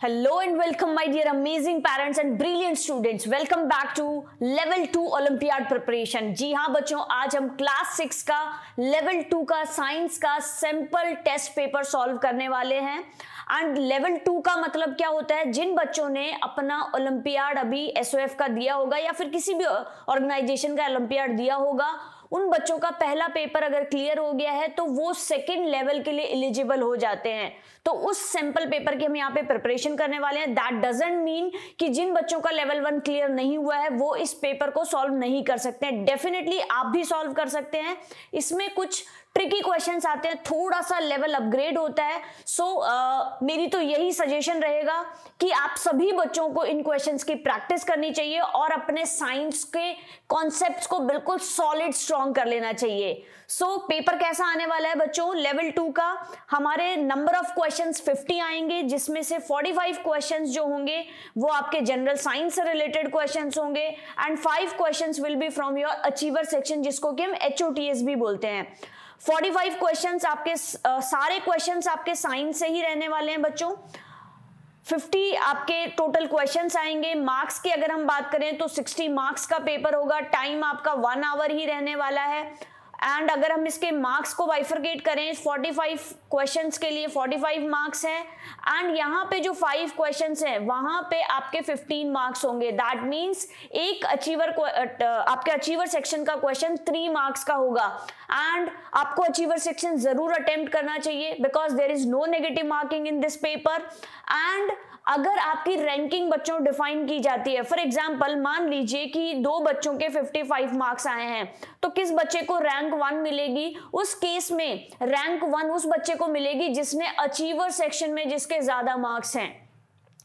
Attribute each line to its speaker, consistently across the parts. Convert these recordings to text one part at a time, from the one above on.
Speaker 1: Hello and welcome my dear amazing parents and brilliant students. Welcome back to level 2 Olympiad preparation. जी हाँ बच्चों, आज हम class 6 का level 2 का साइंस का सिंपल टेस्ट पेपर सॉल्व करने वाले हैं. एंड लेवल 2 का मतलब क्या होता है? जिन बच्चों ने अपना ओलंपियाड अभी एसओएफ का दिया होगा या फिर किसी भी ऑर्गेनाइजेशन का ओलंपियाड दिया होगा, उन बच्चों का पहला पेपर अगर क्लियर हो गया है तो वो सेकंड लेवल के लिए एलिजिबल हो जाते हैं. तो उस सिंपल पेपर की हम यहाँ पे प्रिपरेशन करने वाले हैं. दैट डजंट मीन कि जिन बच्चों का लेवल 1 क्लियर नहीं हुआ है वो इस पेपर को सॉल्व नहीं कर सकते हैं. डेफिनेटली आप भी सॉल्व कर सकते हैं. इसमें कुछ ट्रिकी क्वेश्चंस आते हैं, थोड़ा सा लेवल अपग्रेड होता है. मेरी तो यही सजेशन रहेगा कि आप सभी बच्चों को इन क्वेश्चंस की प्रैक्टिस करनी चाहिए और अपने साइंस के कॉन्सेप्ट्स को बिल्कुल सॉलिड स्ट्रॉन्ग कर लेना चाहिए. पेपर कैसा आने वाला है बच्चों? लेवल 2 का हमारे नंबर ऑफ क्वेश्चंस 50 आएंगे, जिसमें से 45 क्वेश्चंस जो होंगे वो आपके जनरल साइंस से रिलेटेड क्वेश्चंस होंगे and 5 questions will be from your achiever section, जिसको कि हम HOTS भी बोलते हैं. 45 क्वेश्चंस आपके सारे क्वेश्चंस आपके साइंस से ही रहने वाले हैं बच्चों. 50 आपके टोटल क्वेश्चंस आएंगे. मार्क्स की अगर हम बात करें तो 60 मार्क्स का पेपर होगा. टाइम आपका 1 आवर ही रहने वाला है. एंड अगर हम इसके मार्क्स को बाइफरकेट करें, 45 क्वेश्चंस के लिए 45 मार्क्स हैं एंड यहाँ पे जो 5 क्वेश्चंस हैं वहां पे आपके 15 मार्क्स होंगे. दैट मीन्स एक आपके अचीवर सेक्शन का क्वेश्चन 3 मार्क्स का होगा. एंड आपको अचीवर सेक्शन जरूर अटेम्प्ट करना चाहिए because there is no negative marking in this paper. And अगर आपकी रैंकिंग बच्चों डिफाइन की जाती है, फॉर एग्जांपल मान लीजिए कि 2 बच्चों के 55 मार्क्स आए हैं, तो किस बच्चे को रैंक 1 मिलेगी? उस केस में रैंक 1 उस बच्चे को मिलेगी जिसने अचीवर सेक्शन में जिसके ज्यादा मार्क्स हैं.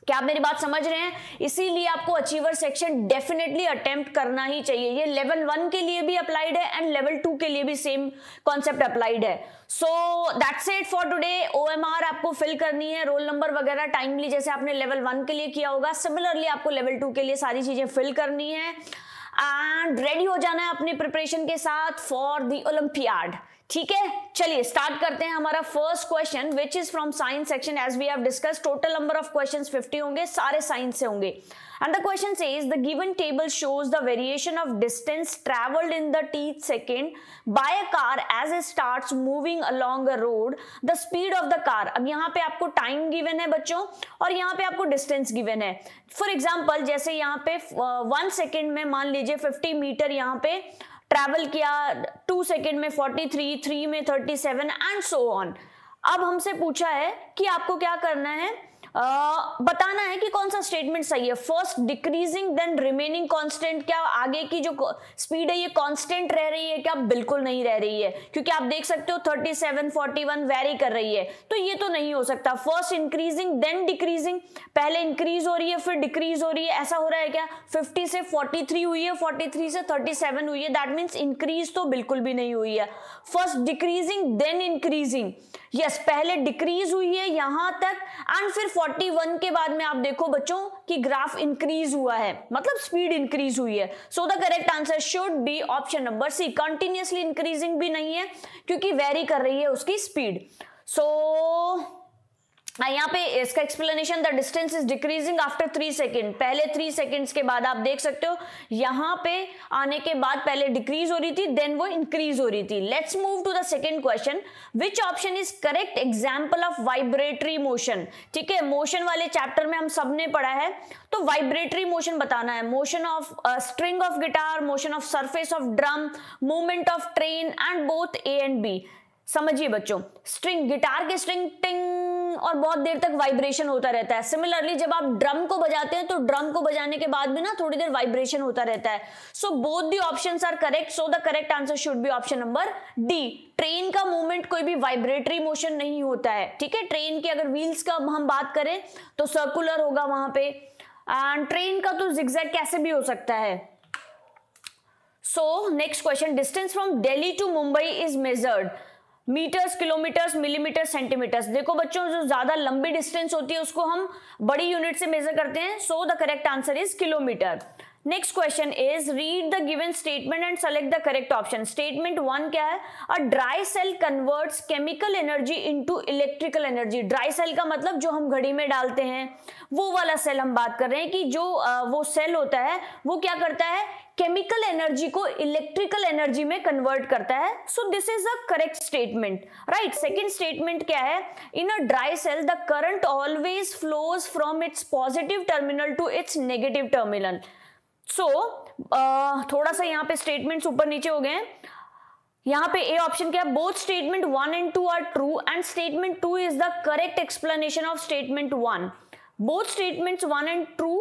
Speaker 1: क्या आप मेरी बात समझ रहे हैं? इसीलिए आपको अचीवर सेक्शन डेफिनेटली अटेम्प्ट करना ही चाहिए. ये लेवल 1 के लिए भी अप्लाइड है एंड लेवल 2 के लिए भी सेम कॉन्सेप्ट अप्लाइड है. So that's it for today. OMR आपको फिल करनी है, रोल नंबर वगैरह टाइमली जैसे आपने लेवल 1 के लिए किया होगा, सिमिलरली आपको लेवल 2 के लिए सारी चीजें फिल करनी है एंड रेडी हो जाना है अपनी प्रिपरेशन के साथ फॉर द ओलंपियाड. ठीक है, चलिए स्टार्ट करते हैं. हमारा first question which is from science section. As we have discuss, total number of questions 50 होंगे, सारे साइंस से होंगे. And the question says the given table shows the variation of distance traveled in the teeth second by a car as it starts moving along a road. The speed of the car. अब यहाँ पे आपको time given है बच्चों और यहाँ पे आपको डिस्टेंस गिवन है. फॉर एग्जाम्पल जैसे यहाँ पे 1 सेकेंड में मान लीजिए 50 मीटर यहाँ पे ट्रैवल किया, 2 सेकेंड में 43, 3 में 37 एंड सो ऑन. अब हमसे पूछा है कि आपको क्या करना है, बताना है कि कौन सा स्टेटमेंट सही है. First decreasing then remaining constant. क्या आगे की जो स्पीड है ये कांस्टेंट रह रही है क्या? बिल्कुल नहीं रह रही है, क्योंकि आप देख सकते हो 37, 41 वेरी कर रही है, तो ये तो नहीं हो सकता. फर्स्ट इंक्रीजिंग देन डिक्रीजिंग, पहले इंक्रीज हो रही है फिर डिक्रीज हो रही है, ऐसा हो रहा है क्या? 50 से 43 हुई है, 43 से 37 हुई है, दैट मीन्स इंक्रीज तो बिल्कुल भी नहीं हुई है. First decreasing then increasing, yes पहले डिक्रीज हुई है यहां तक एंड फिर 41 के बाद में आप देखो बच्चों कि ग्राफ इंक्रीज हुआ है, मतलब स्पीड इंक्रीज हुई है. So the correct answer should be option number C. Continuously increasing भी नहीं है क्योंकि वेरी कर रही है उसकी स्पीड. सो यहाँ पे इसका explanation, the distance is decreasing after 3 second. पहले 3 सेकेंड्स के बाद आप देख सकते हो यहाँ पे आने के बाद पहले डिक्रीज हो रही थी देन वो इंक्रीज हो रही थी. Let's move to the second question. Which option is correct example of vibratory motion? ठीक है, मोशन वाले चैप्टर में हम सबने पढ़ा है, तो वाइब्रेटरी मोशन बताना है. Motion of string of guitar, motion of surface of drum, movement of train and both A and B. समझिए बच्चों, स्ट्रिंग, गिटार के स्ट्रिंग टिंग और बहुत देर तक वाइब्रेशन होता रहता है. सिमिलरली जब आप ड्रम को बजाते हैं तो ड्रम को बजाने के बाद भी ना थोड़ी देर वाइब्रेशन होता रहता है. So both the options are correct. So the correct answer should be option number D. Train का मूवमेंट कोई भी वाइब्रेटरी मोशन नहीं होता है. ठीक है, ट्रेन की अगर व्हील्स का हम बात करें तो सर्कुलर होगा वहां पे, एंड ट्रेन का तो जिगजैग कैसे भी हो सकता है. So next question, distance from Delhi to Mumbai is measured meters, kilometers, millimeter, centimeters. देखो बच्चों, जो ज्यादा लंबी डिस्टेंस होती है उसको हम बड़ी यूनिट से मेजर करते हैं. So the correct answer is kilometer. Next question is read the given statement and select the correct option. Statement 1 क्या है? A dry cell converts chemical energy into electrical energy. Dry cell का मतलब जो हम घड़ी में डालते हैं वो वाला सेल हम बात कर रहे हैं कि जो वो सेल होता है वो क्या करता है, केमिकल एनर्जी को इलेक्ट्रिकल एनर्जी में कन्वर्ट करता है। So this is a correct statement, right. Second statement क्या है? In a dry cell the current always flows from its positive terminal to its negative terminal. So थोड़ा सा यहाँ पे स्टेटमेंट्स ऊपर नीचे हो गए हैं। यहाँ पे ए ऑप्शन क्या है? Both statement 1 and 2 are true and statement 2 is the correct explanation of statement 1। Both statements 1 and 2,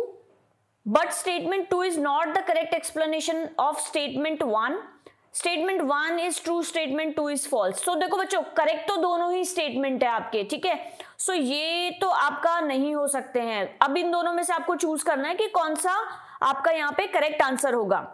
Speaker 1: but statement 2 is not the correct explanation of statement 1. Statement 1 is true, statement 2 is false. So देखो बच्चों, correct तो दोनों ही statement है आपके, ठीक है। सो ये तो आपका नहीं हो सकते हैं। अब इन दोनों में से आपको चूज करना है कि कौन सा आपका यहाँ पे करेक्ट आंसर होगा।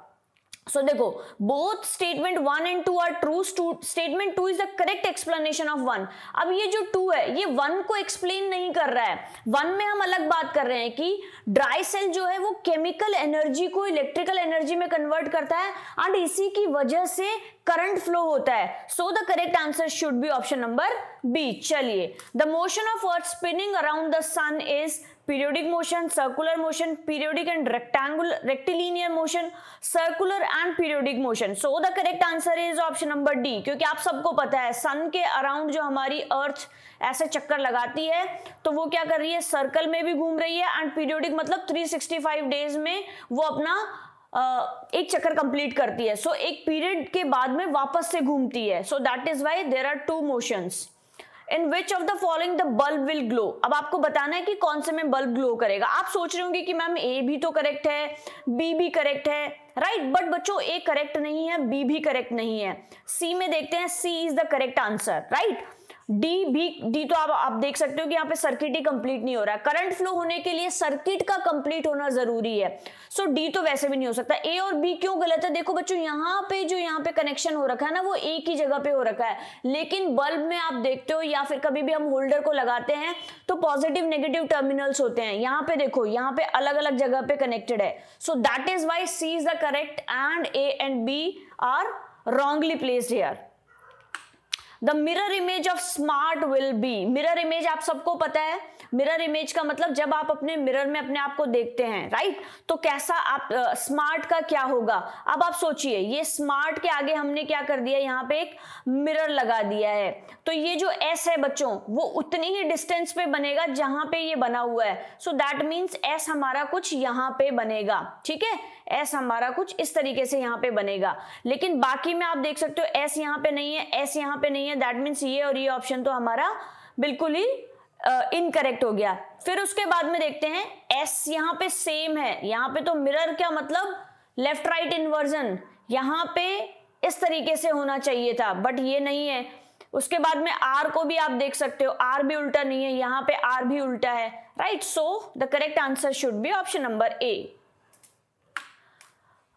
Speaker 1: सो देखो, both statement 1 and 2 are true, statement 2 is the correct explanation of 1। अब ये जो 2 है ये 1 को एक्सप्लेन नहीं कर रहा है। 1 में हम अलग बात कर रहे हैं कि ड्राई सेल जो है वो केमिकल एनर्जी को इलेक्ट्रिकल एनर्जी में कन्वर्ट करता है एंड इसी की वजह से करंट फ्लो होता है। So the correct answer should be option number B. चलिए, the motion of earth spinning around the sun is periodic motion, circular motion, periodic and rectilinear motion, circular and periodic motion. So the correct answer is option number D, क्योंकि आप सबको पता है सन के around जो हमारी अर्थ ऐसे चक्कर लगाती है तो वो क्या कर रही है, सर्कल में भी घूम रही है एंड पीरियोडिक मतलब 365 डेज में वो अपना एक चक्कर कंप्लीट करती है। सो एक पीरियड के बाद में वापस से घूमती है। So that is why there are two motions. In which of the following the bulb will glow. अब आपको बताना है कि कौन से में बल्ब ग्लो करेगा। आप सोच रहे होंगे कि मैम ए भी तो करेक्ट है, बी भी करेक्ट है, राइट। बट बच्चों ए करेक्ट नहीं है, बी भी करेक्ट नहीं है। सी में देखते हैं, C is the correct answer, right. D तो आप देख सकते हो कि यहाँ पे सर्किट ही कंप्लीट नहीं हो रहा है। करंट फ्लो होने के लिए सर्किट का कंप्लीट होना जरूरी है। सो डी तो वैसे भी नहीं हो सकता। ए और बी क्यों गलत है? देखो बच्चों, यहाँ पे कनेक्शन हो रखा है ना वो एक ही जगह पे हो रखा है, लेकिन बल्ब में आप देखते हो या फिर कभी भी हम होल्डर को लगाते हैं तो पॉजिटिव नेगेटिव टर्मिनल्स होते हैं। यहाँ पे देखो, यहाँ पे अलग अलग जगह पे कनेक्टेड है। So that is why C is the correct and A and B are wrongly placed here. The mirror image of smart will be. Mirror image आप सबको पता है, मिरर इमेज का मतलब जब आप अपने मिरर में अपने आप को देखते हैं, राइट, तो कैसा आप स्मार्ट का क्या होगा। अब आप सोचिए, ये स्मार्ट के आगे हमने क्या कर दिया, यहाँ पे एक मिरर लगा दिया है, तो ये जो एस है बच्चों वो उतनी ही डिस्टेंस पे बनेगा जहां पे ये बना हुआ है। सो दैट मीन्स एस हमारा कुछ यहाँ पे बनेगा, ठीक है, एस हमारा कुछ इस तरीके से यहाँ पे बनेगा। लेकिन बाकी में आप देख सकते हो एस यहाँ पे नहीं है, एस यहाँ पे नहीं है, दैट मीन्स ये और ये ऑप्शन तो हमारा बिल्कुल ही इनकरेक्ट हो गया। फिर उसके बाद में देखते हैं एस यहाँ पे सेम है, यहाँ पे तो मिरर क्या मतलब लेफ्ट राइट इन्वर्जन, यहाँ पे इस तरीके से होना चाहिए था बट ये नहीं है। उसके बाद में आर को भी आप देख सकते हो, आर भी उल्टा नहीं है, यहाँ पे आर भी उल्टा है, right. So the correct answer should be option number A.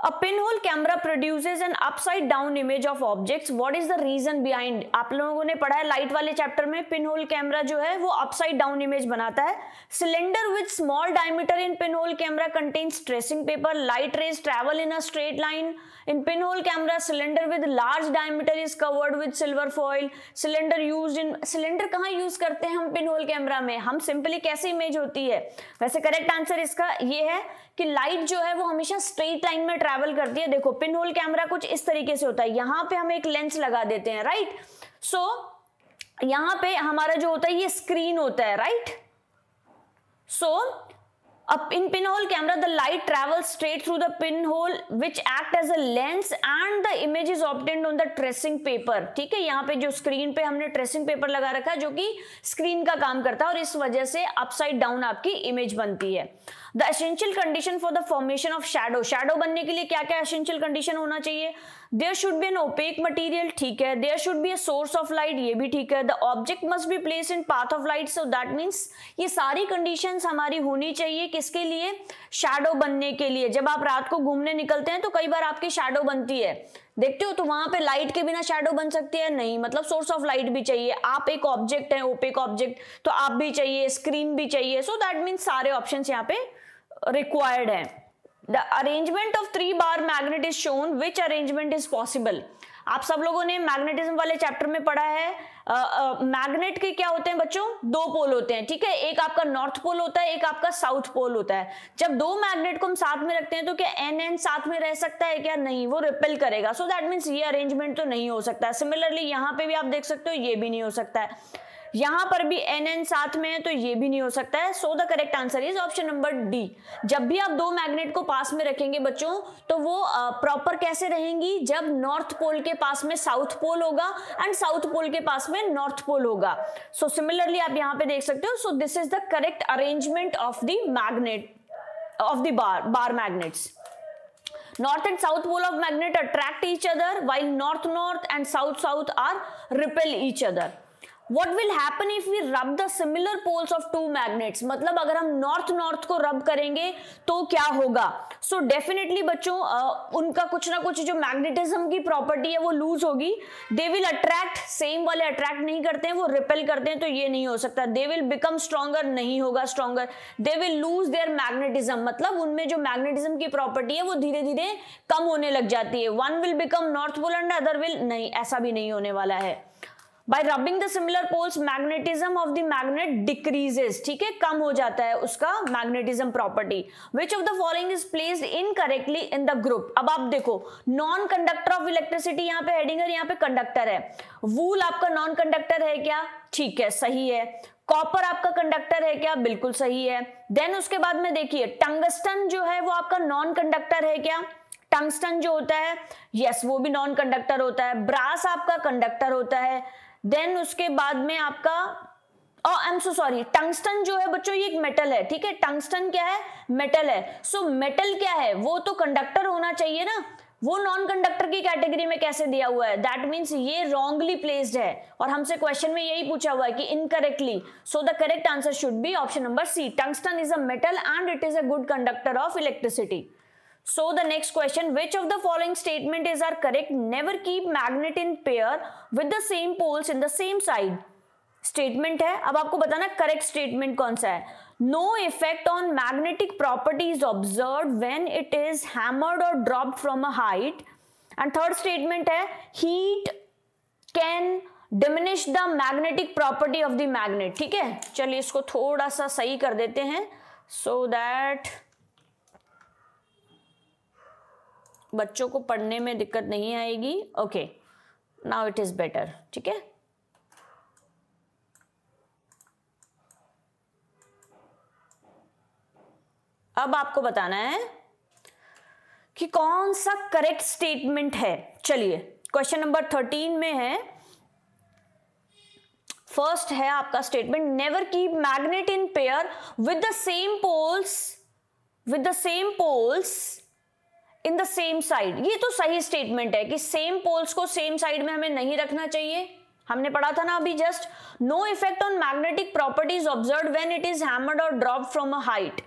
Speaker 1: A pinhole camera produces an upside down image of objects. What is the reason behind? आप लोगों ने पढ़ा है लाइट वाले चैप्टर में, पिनहोल कैमरा जो है वो अपसाइड डाउन इमेज बनाता है। Cylinder with small diameter in pinhole camera contains tracing paper, light rays travel in a straight line. In pinhole camera, cylinder with large diameter is covered with silver foil. Cylinder used in cylinder कहाँ use करते हैं हम pinhole camera में? हम simply कैसे image होती है? वैसे करेक्ट आंसर इसका ये है कि लाइट जो है वो हमेशा स्ट्रेट लाइन में ट्रैवल करती है। देखो पिनहोल कैमरा कुछ इस तरीके से होता है, यहाँ पे हम एक लेंस लगा देते हैं, राइट। सो यहाँ पे हमारा जो होता है ये स्क्रीन होता है, right. So Up in pinhole camera, the light travels straight through the pinhole, which act as a lens, and the image is obtained on the tracing paper. ठीक है, यहाँ पे जो स्क्रीन पे हमने ट्रेसिंग पेपर लगा रखा है जो कि स्क्रीन का काम करता है और इस वजह से अपसाइड डाउन आपकी इमेज बनती है। The essential condition for the formation of shadow, shadow बनने के लिए क्या क्या एसेंशियल कंडीशन होना चाहिए? There should be an opaque material, ठीक है। There should be a source of light, ये भी ठीक है। The object must be placed in path of light, so that means ये सारी कंडीशंस हमारी होनी चाहिए किसके लिए? शैडो बनने के लिए। जब आप रात को घूमने निकलते हैं तो कई बार आपकी शैडो बनती है, देखते हो, तो वहां पे लाइट के बिना शैडो बन सकती है? नहीं, मतलब सोर्स ऑफ लाइट भी चाहिए। आप एक ऑब्जेक्ट है, ओपेक ऑब्जेक्ट, तो आप भी चाहिए, स्क्रीन भी चाहिए। सो दैट मीन्स सारे ऑप्शंस यहाँ पे रिक्वायर्ड है। The arrangement of 3 bar magnet is shown, which arrangement is possible. आप सब लोगों ने मैग्नेटिज्म वाले चैप्टर में पढ़ा है, मैग्नेट के क्या होते हैं बच्चों, 2 पोल होते हैं, ठीक है। एक आपका नॉर्थ पोल होता है, एक आपका साउथ पोल होता है। जब 2 मैग्नेट को हम साथ में रखते हैं तो क्या एन एन साथ में रह सकता है क्या, नहीं, वो रिपेल करेगा। सो दैट मीन्स ये अरेंजमेंट तो नहीं हो सकता है। सिमिलरली यहाँ पे भी आप देख सकते हो, ये भी नहीं हो सकता है। यहां पर भी एन एन साथ में है तो ये भी नहीं हो सकता है। So the correct answer is option number D. जब भी आप 2 मैग्नेट को पास में रखेंगे बच्चों तो वो प्रॉपर कैसे रहेंगी, जब नॉर्थ पोल के पास में साउथ पोल होगा एंड साउथ पोल के पास में नॉर्थ पोल होगा। सो सिमिलरली आप यहां पे देख सकते हो। सो this is the correct arrangement of the magnet of the bar magnets. North and south pole of magnet attract each other while north and south are repel each other. What will happen if we rub the similar poles of 2 magnets? मतलब अगर हम north को रब करेंगे तो क्या होगा। So definitely बच्चों उनका कुछ ना कुछ जो मैग्नेटिज्म की प्रॉपर्टी है वो लूज होगी। दे विल अट्रैक्ट, सेम वाले अट्रैक्ट नहीं करते हैं, वो रिपेल करते हैं, तो ये नहीं हो सकता। दे विल बिकम स्ट्रॉन्गर, नहीं होगा stronger. They will lose their magnetism, मतलब उनमें जो मैग्नेटिज्म की प्रॉपर्टी है वो धीरे धीरे कम होने लग जाती है। One will become north pole and other will नहीं, ऐसा भी नहीं होने वाला है। By rubbing the similar poles, magnetism of the magnet decreases, ठीक है, कम हो जाता है उसका magnetism property. Which of the following is placed incorrectly in the group? अब आप देखो, नॉन कंडक्टर ऑफ इलेक्ट्रिसिटी यहाँ पे हेडिंग है, यहाँ पे कंडक्टर है। वूल आपका नॉन कंडक्टर है क्या, ठीक है, सही है। कॉपर आपका कंडक्टर है क्या, बिल्कुल सही है। देन उसके बाद में देखिए टंगस्टन जो है वो आपका नॉन कंडक्टर है क्या, टंगस्टन जो होता है यस वो भी नॉन कंडक्टर होता है। ब्रास आपका कंडक्टर होता है। देन उसके बाद में आपका आई एम सो सॉरी, टंगस्टन जो है बच्चों ये एक मेटल है, ठीक है, टंगस्टन क्या है, मेटल है। सो मेटल क्या है, वो तो कंडक्टर होना चाहिए ना, वो नॉन कंडक्टर की कैटेगरी में कैसे दिया हुआ है, दैट मीन्स ये रॉन्गली प्लेस्ड है और हमसे क्वेश्चन में यही पूछा हुआ है कि incorrectly. So the correct answer should be option number C, tungsten is a metal and it is a good conductor of electricity. So the next question, which of the following statement is are correct? Never keep magnet in pair with the same poles in the same side. Statement है, अब आपको बताना correct statement कौन सा है। No effect on magnetic property is observed when it is hammered or dropped from a height. And third statement है, heat can diminish the magnetic property of the magnet। ठीक है, चलिए इसको थोड़ा सा सही कर देते हैं so that बच्चों को पढ़ने में दिक्कत नहीं आएगी। Okay, now it is better, ठीक है। अब आपको बताना है कि कौन सा करेक्ट स्टेटमेंट है। चलिए क्वेश्चन नंबर 13 में है, फर्स्ट है आपका statement, never keep magnet in pair with the same poles in the same side. ये तो सही स्टेटमेंट है कि सेम पोल्स को सेम साइड में हमें नहीं रखना चाहिए। हमने पढ़ा था ना अभी just, no effect on magnetic properties observed when it is hammered और dropped from a height.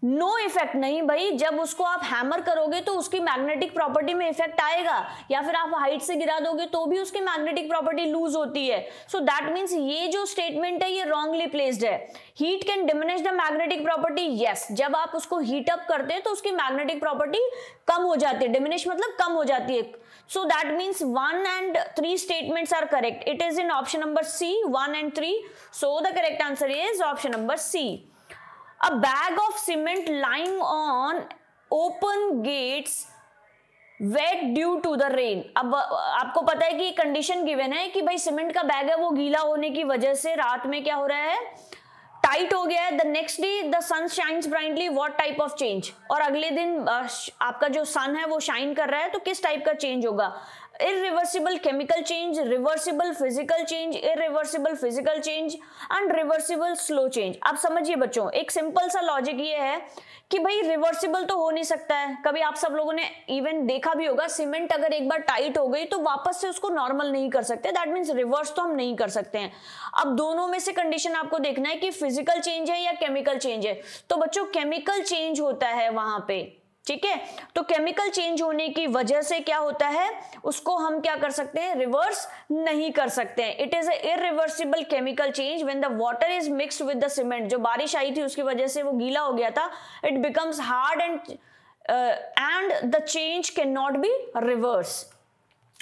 Speaker 1: No effect नहीं भाई, जब उसको आप हैमर करोगे तो उसकी मैग्नेटिक प्रॉपर्टी में इफेक्ट आएगा, या फिर आप हाइट से गिरा दोगे तो भी उसकी मैग्नेटिक प्रॉपर्टी लूज होती है। सो दैट मीन्स ये जो स्टेटमेंट है ये रॉन्गली प्लेस्ड है। Heat can diminish the magnetic property, yes, जब आप उसको हीट अप करते हैं तो उसकी मैग्नेटिक प्रॉपर्टी कम हो जाती है, डिमिनिश मतलब कम हो जाती है। So that means 1 and 3 statements are correct. It is in option number C, 1 and 3. So the correct answer is option number C. A bag of cement lying on open gates wet due to the rain. अब आपको पता है कि condition given है कि भाई cement का bag है वो गीला होने की वजह से रात में क्या हो रहा है, टाइट हो गया है। The next day the sun shines brightly, what type of change, और अगले दिन आपका जो सन है वो शाइन कर रहा है तो किस टाइप का चेंज होगा, irreversible chemical change, reversible physical change, irreversible physical change and reversible slow change. आप समझिए बच्चों, एक सिंपल सा लॉजिक ये है कि भाई रिवर्सिबल तो हो नहीं सकता है। कभी आप सब लोगों ने इवन देखा भी होगा, सीमेंट अगर एक बार टाइट हो गई तो वापस से उसको नॉर्मल नहीं कर सकते, दैट मीन्स रिवर्स तो हम नहीं कर सकते हैं। अब दोनों में से कंडीशन आपको देखना है कि फिजिकल चेंज है या केमिकल चेंज है। तो बच्चों केमिकल चेंज होता है वहां पे, ठीक है। तो केमिकल चेंज होने की वजह से क्या होता है, उसको हम क्या कर सकते हैं, रिवर्स नहीं कर सकते हैं। It is irreversible chemical change when the water is mixed with the cement. जो बारिश आई थी उसकी वजह से वो गीला हो गया था, it becomes hard and and the change cannot be reversed.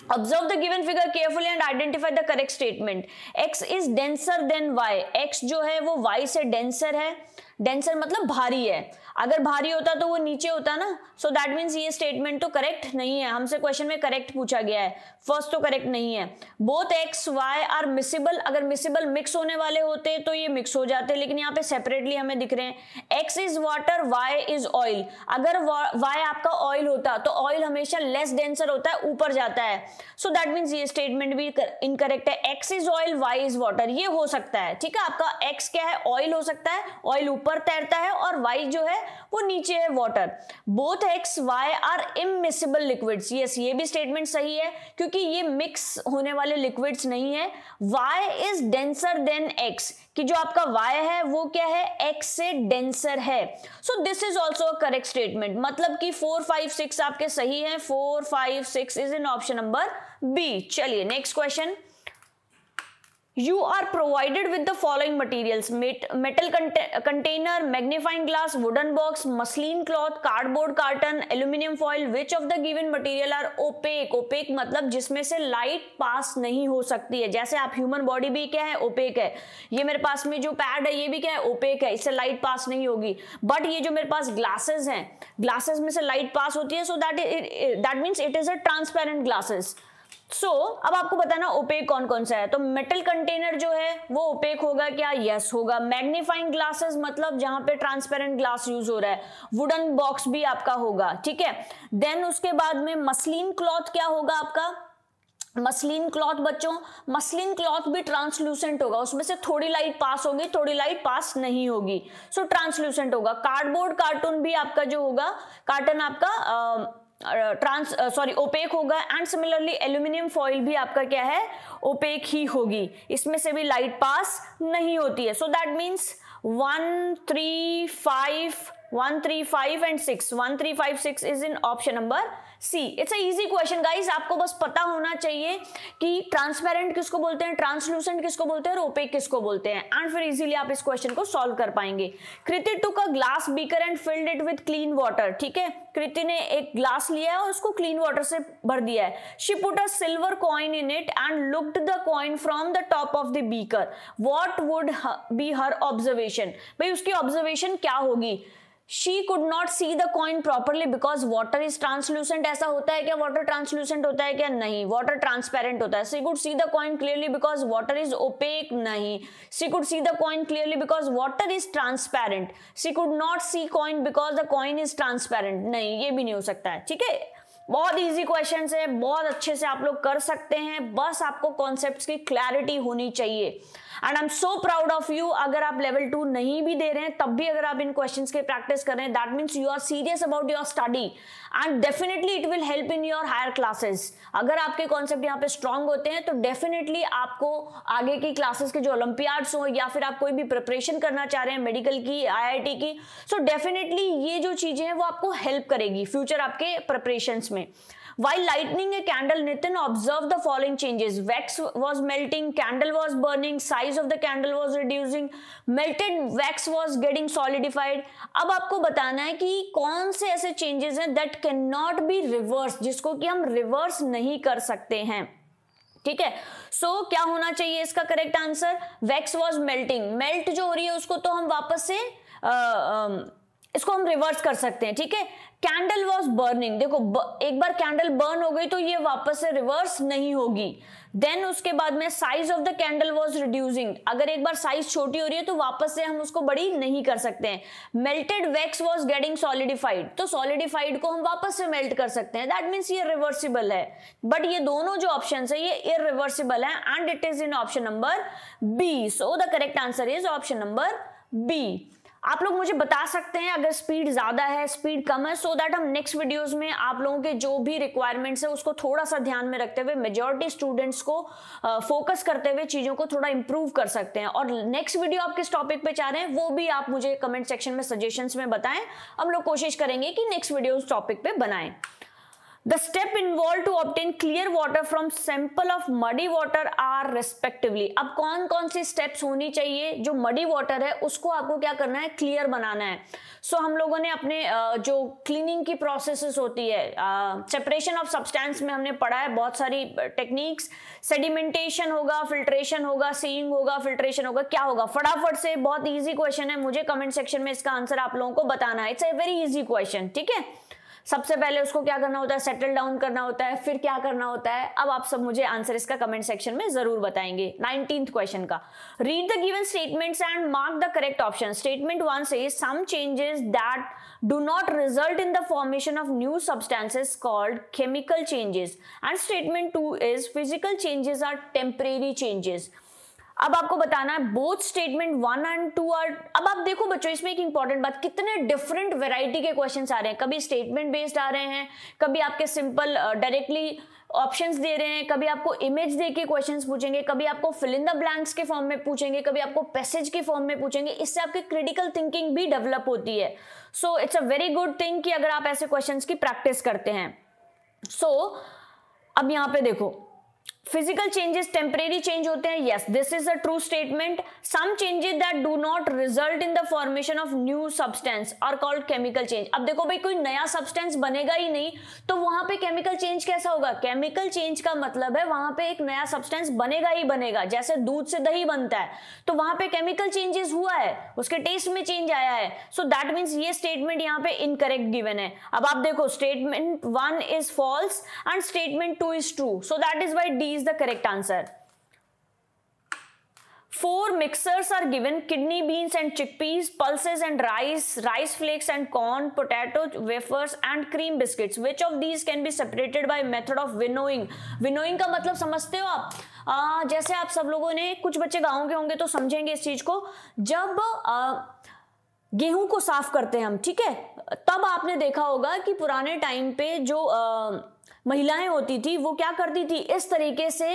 Speaker 1: Observe the given figure carefully and identify the correct statement. X is denser than Y. X जो है वो Y से denser है. Denser मतलब भारी है. अगर भारी होता तो वो नीचे होता ना. So that means ये statement तो correct नहीं है. हमसे question में correct पूछा गया है. First तो correct नहीं है. Both X, Y are miscible. अगर miscible mix होने वाले होते तो ये mix हो जाते, लेकिन यहाँ पे separately हमें दिख रहे हैं. X is water, Y is oil. अगर Y आपका oil होता तो oil हमेशा less denser होता है, ऊपर जाता है. So that means ये statement भी incorrect है. X is oil, Y is water. ये हो सकता है, ठीक है. आपका X क्या है? Oil हो सकता है. Oil ऊपर तैरता है और Y जो है वो नीचे है, water. Both X Y are immiscible liquids. Yes, ये भी स्टेटमेंट सही है क्योंकि ये मिक्स होने वाले लिक्विड्स नहीं है. Y is denser than X, कि जो आपका वाई है वो क्या है? एक्स से डेंसर है. So this is also a correct statement. मतलब कि 4, 5, 6 आपके सही है. 4, 5, 6 is in option number B. चलिए next question. You are provided with the following materials: metal container, magnifying glass, wooden box, muslin cloth, cardboard carton, aluminum foil. Which of the given material are opaque? Opaque मतलब जिसमें से light pass नहीं हो सकती है. जैसे आप human body भी क्या है? ओपेक है. ये मेरे पास में जो पैड है ये भी क्या है? ओपेक है. इससे लाइट पास नहीं होगी. बट ये जो मेरे पास ग्लासेस हैं, ग्लासेस में से लाइट पास होती है. So that means it is a transparent glasses. So अब आपको बताना ओपेक कौन कौन सा है. तो मेटल कंटेनर जो है वो ओपेक होगा क्या? यस होगा. मैग्नीफाइंग ग्लासेस मतलब जहां पे ट्रांसपेरेंट ग्लास यूज हो रहा है. वुडन बॉक्स भी आपका होगा, ठीक है. देन उसके बाद में मसलिन क्लॉथ क्या होगा आपका? मसलिन क्लॉथ बच्चों, मसलिन क्लॉथ भी ट्रांसलूसेंट होगा. उसमें से थोड़ी लाइट पास होगी, थोड़ी लाइट पास नहीं होगी. सो ट्रांसलूसेंट होगा. कार्डबोर्ड कार्टून भी आपका जो होगा, कार्टन आपका ओपेक होगा. एंड सिमिलरली एल्यूमिनियम फॉइल भी आपका क्या है? ओपेक ही होगी. इसमें से भी लाइट पास नहीं होती है. So that means 1, 3, 5 and 6. 1, 3, 5, 6 is in option number C. It's a easy question guys. आपको बस पता होना चाहिए कि ट्रांसपेरेंट किसको बोलते हैं, ट्रांसलूसेंट किसको बोलते हैं और ओपेक किसको बोलते हैं. एंड फिर इजीली आप इस क्वेश्चन को सॉल्व कर पाएंगे. Kriti took a glass beaker and filled it with clean water. ठीक है, कृति ने एक ग्लास लिया है और उसको क्लीन वाटर से भर दिया है. She put a silver coin in it and looked the coin from the top of the beaker. What would be her observation? भाई उसकी ऑब्जर्वेशन क्या होगी? She could not see the coin properly because water is translucent. ऐसा होता है क्या? water translucent होता है क्या? नहीं. water transparent होता है. She could see the coin clearly because water is opaque. नहीं. She could see the coin clearly because water is transparent. She could not see coin because the coin is transparent. नहीं, ये भी नहीं हो सकता है. ठीक है, बहुत इजी क्वेश्चन है, बहुत अच्छे से आप लोग कर सकते हैं. बस आपको कॉन्सेप्ट्स की क्लैरिटी होनी चाहिए. And I am so proud of you. अगर आप लेवल 2 नहीं भी दे रहे हैं तब भी अगर आप इन क्वेश्चंस के प्रैक्टिस कर रहे हैं, that means you are serious about your study and definitely it will help in your higher classes. अगर आपके कॉन्सेप्ट यहाँ पे स्ट्रांग होते हैं तो डेफिनेटली आपको आगे की क्लासेस के जो ओलंपियाड्स हो या फिर आप कोई भी प्रिपरेशन करना चाह रहे हैं मेडिकल की, IIT की, सो डेफिनेटली ये जो चीजें हैं वो आपको हेल्प करेगी फ्यूचर आपके प्रिपरेशंस में. While lighting a candle, Nitin observed the following changes. Wax was melting, candle was burning, size of the candle was reducing, melted wax was getting solidified. अब आपको बताना है कि कौन से ऐसे changes हैं that cannot be reversed, जिसको कि हम reverse नहीं कर सकते हैं. ठीक है, सो क्या होना चाहिए इसका correct answer? Wax was melting. Melt जो हो रही है उसको तो हम वापस से इसको हम रिवर्स कर सकते हैं. ठीक है, कैंडल वॉज बर्निंग. देखो एक बार कैंडल बर्न हो गई तो ये वापस से रिवर्स नहीं होगी. देन उसके बाद में size of the candle was reducing. अगर एक बार साइज छोटी हो रही है तो वापस से हम उसको बड़ी नहीं कर सकते हैं. Melted wax was getting solidified. तो सॉलिडिफाइड को हम वापस से मेल्ट कर सकते हैं. दैट मीन्स ये रिवर्सिबल है. बट ये दोनों जो ऑप्शन है ये इररिवर्सिबल है and it is in option number B. So the correct answer is option number B. आप लोग मुझे बता सकते हैं अगर स्पीड ज्यादा है, स्पीड कम है, सो दैट हम नेक्स्ट वीडियोस में आप लोगों के जो भी रिक्वायरमेंट्स है उसको थोड़ा सा ध्यान में रखते हुए मेजॉरिटी स्टूडेंट्स को फोकस करते हुए चीजों को थोड़ा इंप्रूव कर सकते हैं. और नेक्स्ट वीडियो आप किस टॉपिक पे चाह रहे हैं वो भी आप मुझे कमेंट सेक्शन में सजेशंस में बताएं. हम लोग कोशिश करेंगे कि नेक्स्ट वीडियो उस टॉपिक पे बनाएं. The step involved to obtain clear water from sample of muddy water are respectively. अब कौन कौन सी स्टेप्स होनी चाहिए, जो मडी वाटर है उसको आपको क्या करना है, क्लियर बनाना है. सो हम लोगों ने अपने जो क्लीनिंग की प्रोसेसेस होती है, सेपरेशन ऑफ सब्सटेंस में हमने पढ़ा है बहुत सारी टेक्निक्स. सेडिमेंटेशन होगा, फिल्ट्रेशन होगा, सीइंग होगा, फिल्ट्रेशन होगा, क्या होगा, फटाफट से, बहुत इजी क्वेश्चन है, मुझे कमेंट सेक्शन में इसका आंसर आप लोगों को बताना है. It's a very easy question. ठीक है, सबसे पहले उसको क्या करना होता है, सेटल डाउन करना होता है, फिर क्या करना होता है, अब आप सब मुझे आंसर इसका कमेंट सेक्शन में जरूर बताएंगे. 19th क्वेश्चन का, read the given statements and mark the correct option. Statement 1 says some changes that do not result in the formation of new substances called chemical changes, and statement 2 is physical changes are temporary changes. अब आपको बताना है both statement 1 and 2 are. अब आप देखो बच्चों, इसमें एक इंपॉर्टेंट बात, कितने डिफरेंट वैरायटी के क्वेश्चंस आ रहे हैं. कभी स्टेटमेंट बेस्ड आ रहे हैं, कभी आपके सिंपल डायरेक्टली ऑप्शंस दे रहे हैं, कभी आपको इमेज दे के क्वेश्चंस पूछेंगे, कभी आपको फिल इन द ब्लैंक्स के फॉर्म में पूछेंगे, कभी आपको पैसेज के फॉर्म में पूछेंगे. इससे आपकी क्रिटिकल थिंकिंग भी डेवलप होती है. So it's a very good thing कि अगर आप ऐसे क्वेश्चंस की प्रैक्टिस करते हैं. सो अब यहाँ पे देखो, फिजिकल चेंजेस टेम्परेरी चेंज होते हैं. Yes, this is a true statement. Some changes that do not result in the formation of new substance are called chemical change. अब देखो भाई, कोई नया सब्सटेंस बनेगा ही नहीं तो वहां पे केमिकल चेंज कैसा होगा. केमिकल चेंज का मतलब है वहां पे एक नया सब्सटेंस बनेगा ही बनेगा. जैसे दूध से दही बनता है तो वहां पे केमिकल चेंजेस हुआ है, उसके टेस्ट में चेंज आया है. सो दैट मीन्स ये स्टेटमेंट यहाँ पे इनकरेक्ट गिवन है. अब आप देखो, statement 1 is false and statement 2 is true. So that is why D is the correct answer. 4 mixers are given: kidney beans and chickpeas, pulses and rice, rice flakes and corn, potato wafers and cream biscuits. Which of these can be separated by method of winnowing? Winnowing का मतलब समझते हो आप? जैसे आप सब लोगों ने, कुछ बच्चे गाँव के होंगे तो समझेंगे इस चीज को. जब गेहूं को साफ करते हैं हम, ठीक है, तब आपने देखा होगा कि पुराने टाइम पे जो महिलाएं होती थी वो क्या करती थी, इस तरीके से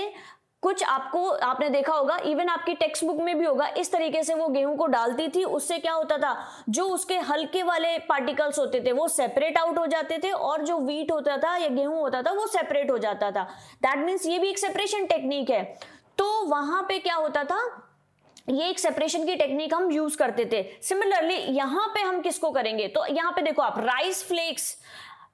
Speaker 1: कुछ आपने देखा होगा, इवन आपकी टेक्स्ट बुक में भी होगा, इस तरीके से वो गेहूं को डालती थी. उससे क्या होता था, जो उसके हल्के वाले पार्टिकल्स होते थे वो सेपरेट आउट हो जाते थे और जो व्हीट होता था या गेहूं होता था वो सेपरेट हो जाता था. दैट मीन्स ये भी एक सेपरेशन टेक्निक है. तो वहां पे क्या होता था, ये एक सेपरेशन की टेक्निक हम यूज करते थे. सिमिलरली यहां पे हम किसको करेंगे, तो यहां पे देखो आप, राइस फ्लेक्स,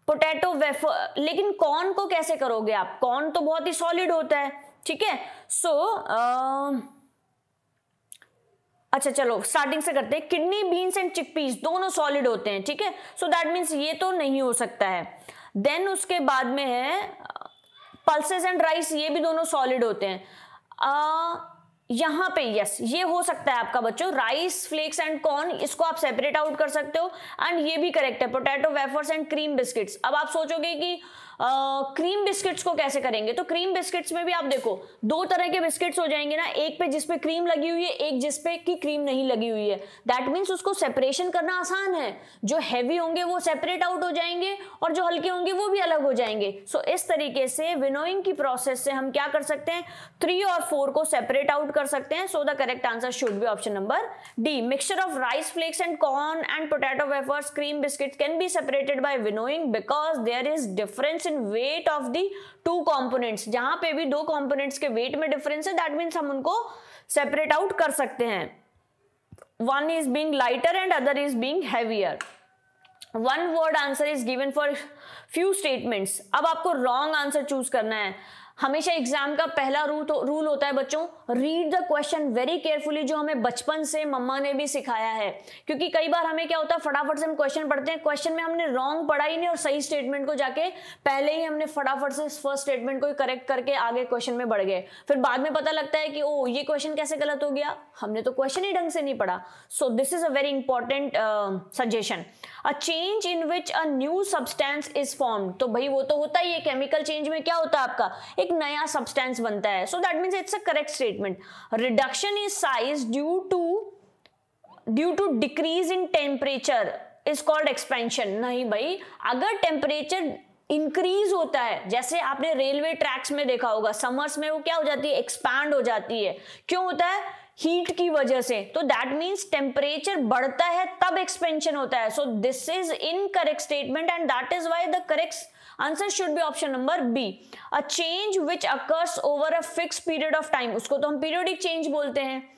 Speaker 1: पोटैटो वेफर, लेकिन कॉर्न को कैसे करोगे आप, कॉर्न तो बहुत ही सॉलिड होता है. ठीक है, सो अच्छा चलो स्टार्टिंग से करते हैं. किडनी बीन्स एंड चिकपीस दोनों सॉलिड होते हैं. ठीक है, सो दैट मीन्स ये तो नहीं हो सकता है. देन उसके बाद में है पल्सेस एंड राइस, ये भी दोनों सॉलिड होते हैं. यहां पे यस, ये हो सकता है आपका बच्चों, राइस फ्लेक्स एंड कॉर्न, इसको आप सेपरेट आउट कर सकते हो एंड ये भी करेक्ट है, potato wafers and cream biscuits. अब आप सोचोगे कि क्रीम बिस्किट्स को कैसे करेंगे, तो क्रीम बिस्किट्स में भी आप देखो 2 तरह के बिस्किट्स हो जाएंगे ना, एक पे जिसपे क्रीम लगी हुई है, एक जिसपे की क्रीम नहीं लगी हुई है. दैट मीन्स उसको सेपरेशन करना आसान है. जो हैवी होंगे वो सेपरेट आउट हो जाएंगे और जो हल्के होंगे वो भी अलग हो जाएंगे. सो इस तरीके से विनोइंग की प्रोसेस से हम क्या कर सकते हैं, 3 और 4 को सेपरेट आउट कर सकते हैं. So the correct answer should be option number D. Mixture of rice flakes and corn and potato wafers, cream biscuit can be separated by winnowing because there is difference in weight of the 2 components. जहां पे भी 2 components के wait में difference है, that means हम उनको separate out कर सकते हैं. One is being lighter and other is being heavier. 1 word answer is given for few statements. अब आपको रॉन्ग आंसर चूज करना है. हमेशा एग्जाम का पहला रूल होता है बच्चों, read the question very carefully, जो हमें बचपन से मम्मा ने भी सिखाया है. क्योंकि कई बार हमें क्या होता है, फटाफट से हम क्वेश्चन पढ़ते हैं, क्वेश्चन में हमने रॉन्ग पढ़ा ही नहीं और सही स्टेटमेंट को जाके पहले ही हमने फटाफट से फर्स्ट स्टेटमेंट को ही करेक्ट करके आगे क्वेश्चन में बढ़ गए. फिर बाद में पता लगता है कि ओ ये क्वेश्चन कैसे गलत हो गया, हमने तो क्वेश्चन ही ढंग से नहीं पढ़ा. सो this is a very important suggestion. A change in which a new substance is formed, तो भाई वो तो होता ही है, केमिकल चेंज में क्या होता है आपका, एक नया सब्सटेंस बनता है. So that means it's a correct statement. Reduction in size due to decrease in temperature is called expansion. नहीं भाई, अगर टेम्परेचर इंक्रीज होता है, जैसे आपने रेलवे ट्रैक्स में देखा होगा, समर्स में वो क्या हो जाती है, एक्सपैंड हो जाती है. क्यों होता है, हीट की वजह से. तो दैट मीन्स टेम्परेचर बढ़ता है तब एक्सपेंशन होता है. So this is incorrect statement and that is why the correct answer should be option number B. A change which occurs over a fix period of time, उसको तो हम periodic change बोलते हैं।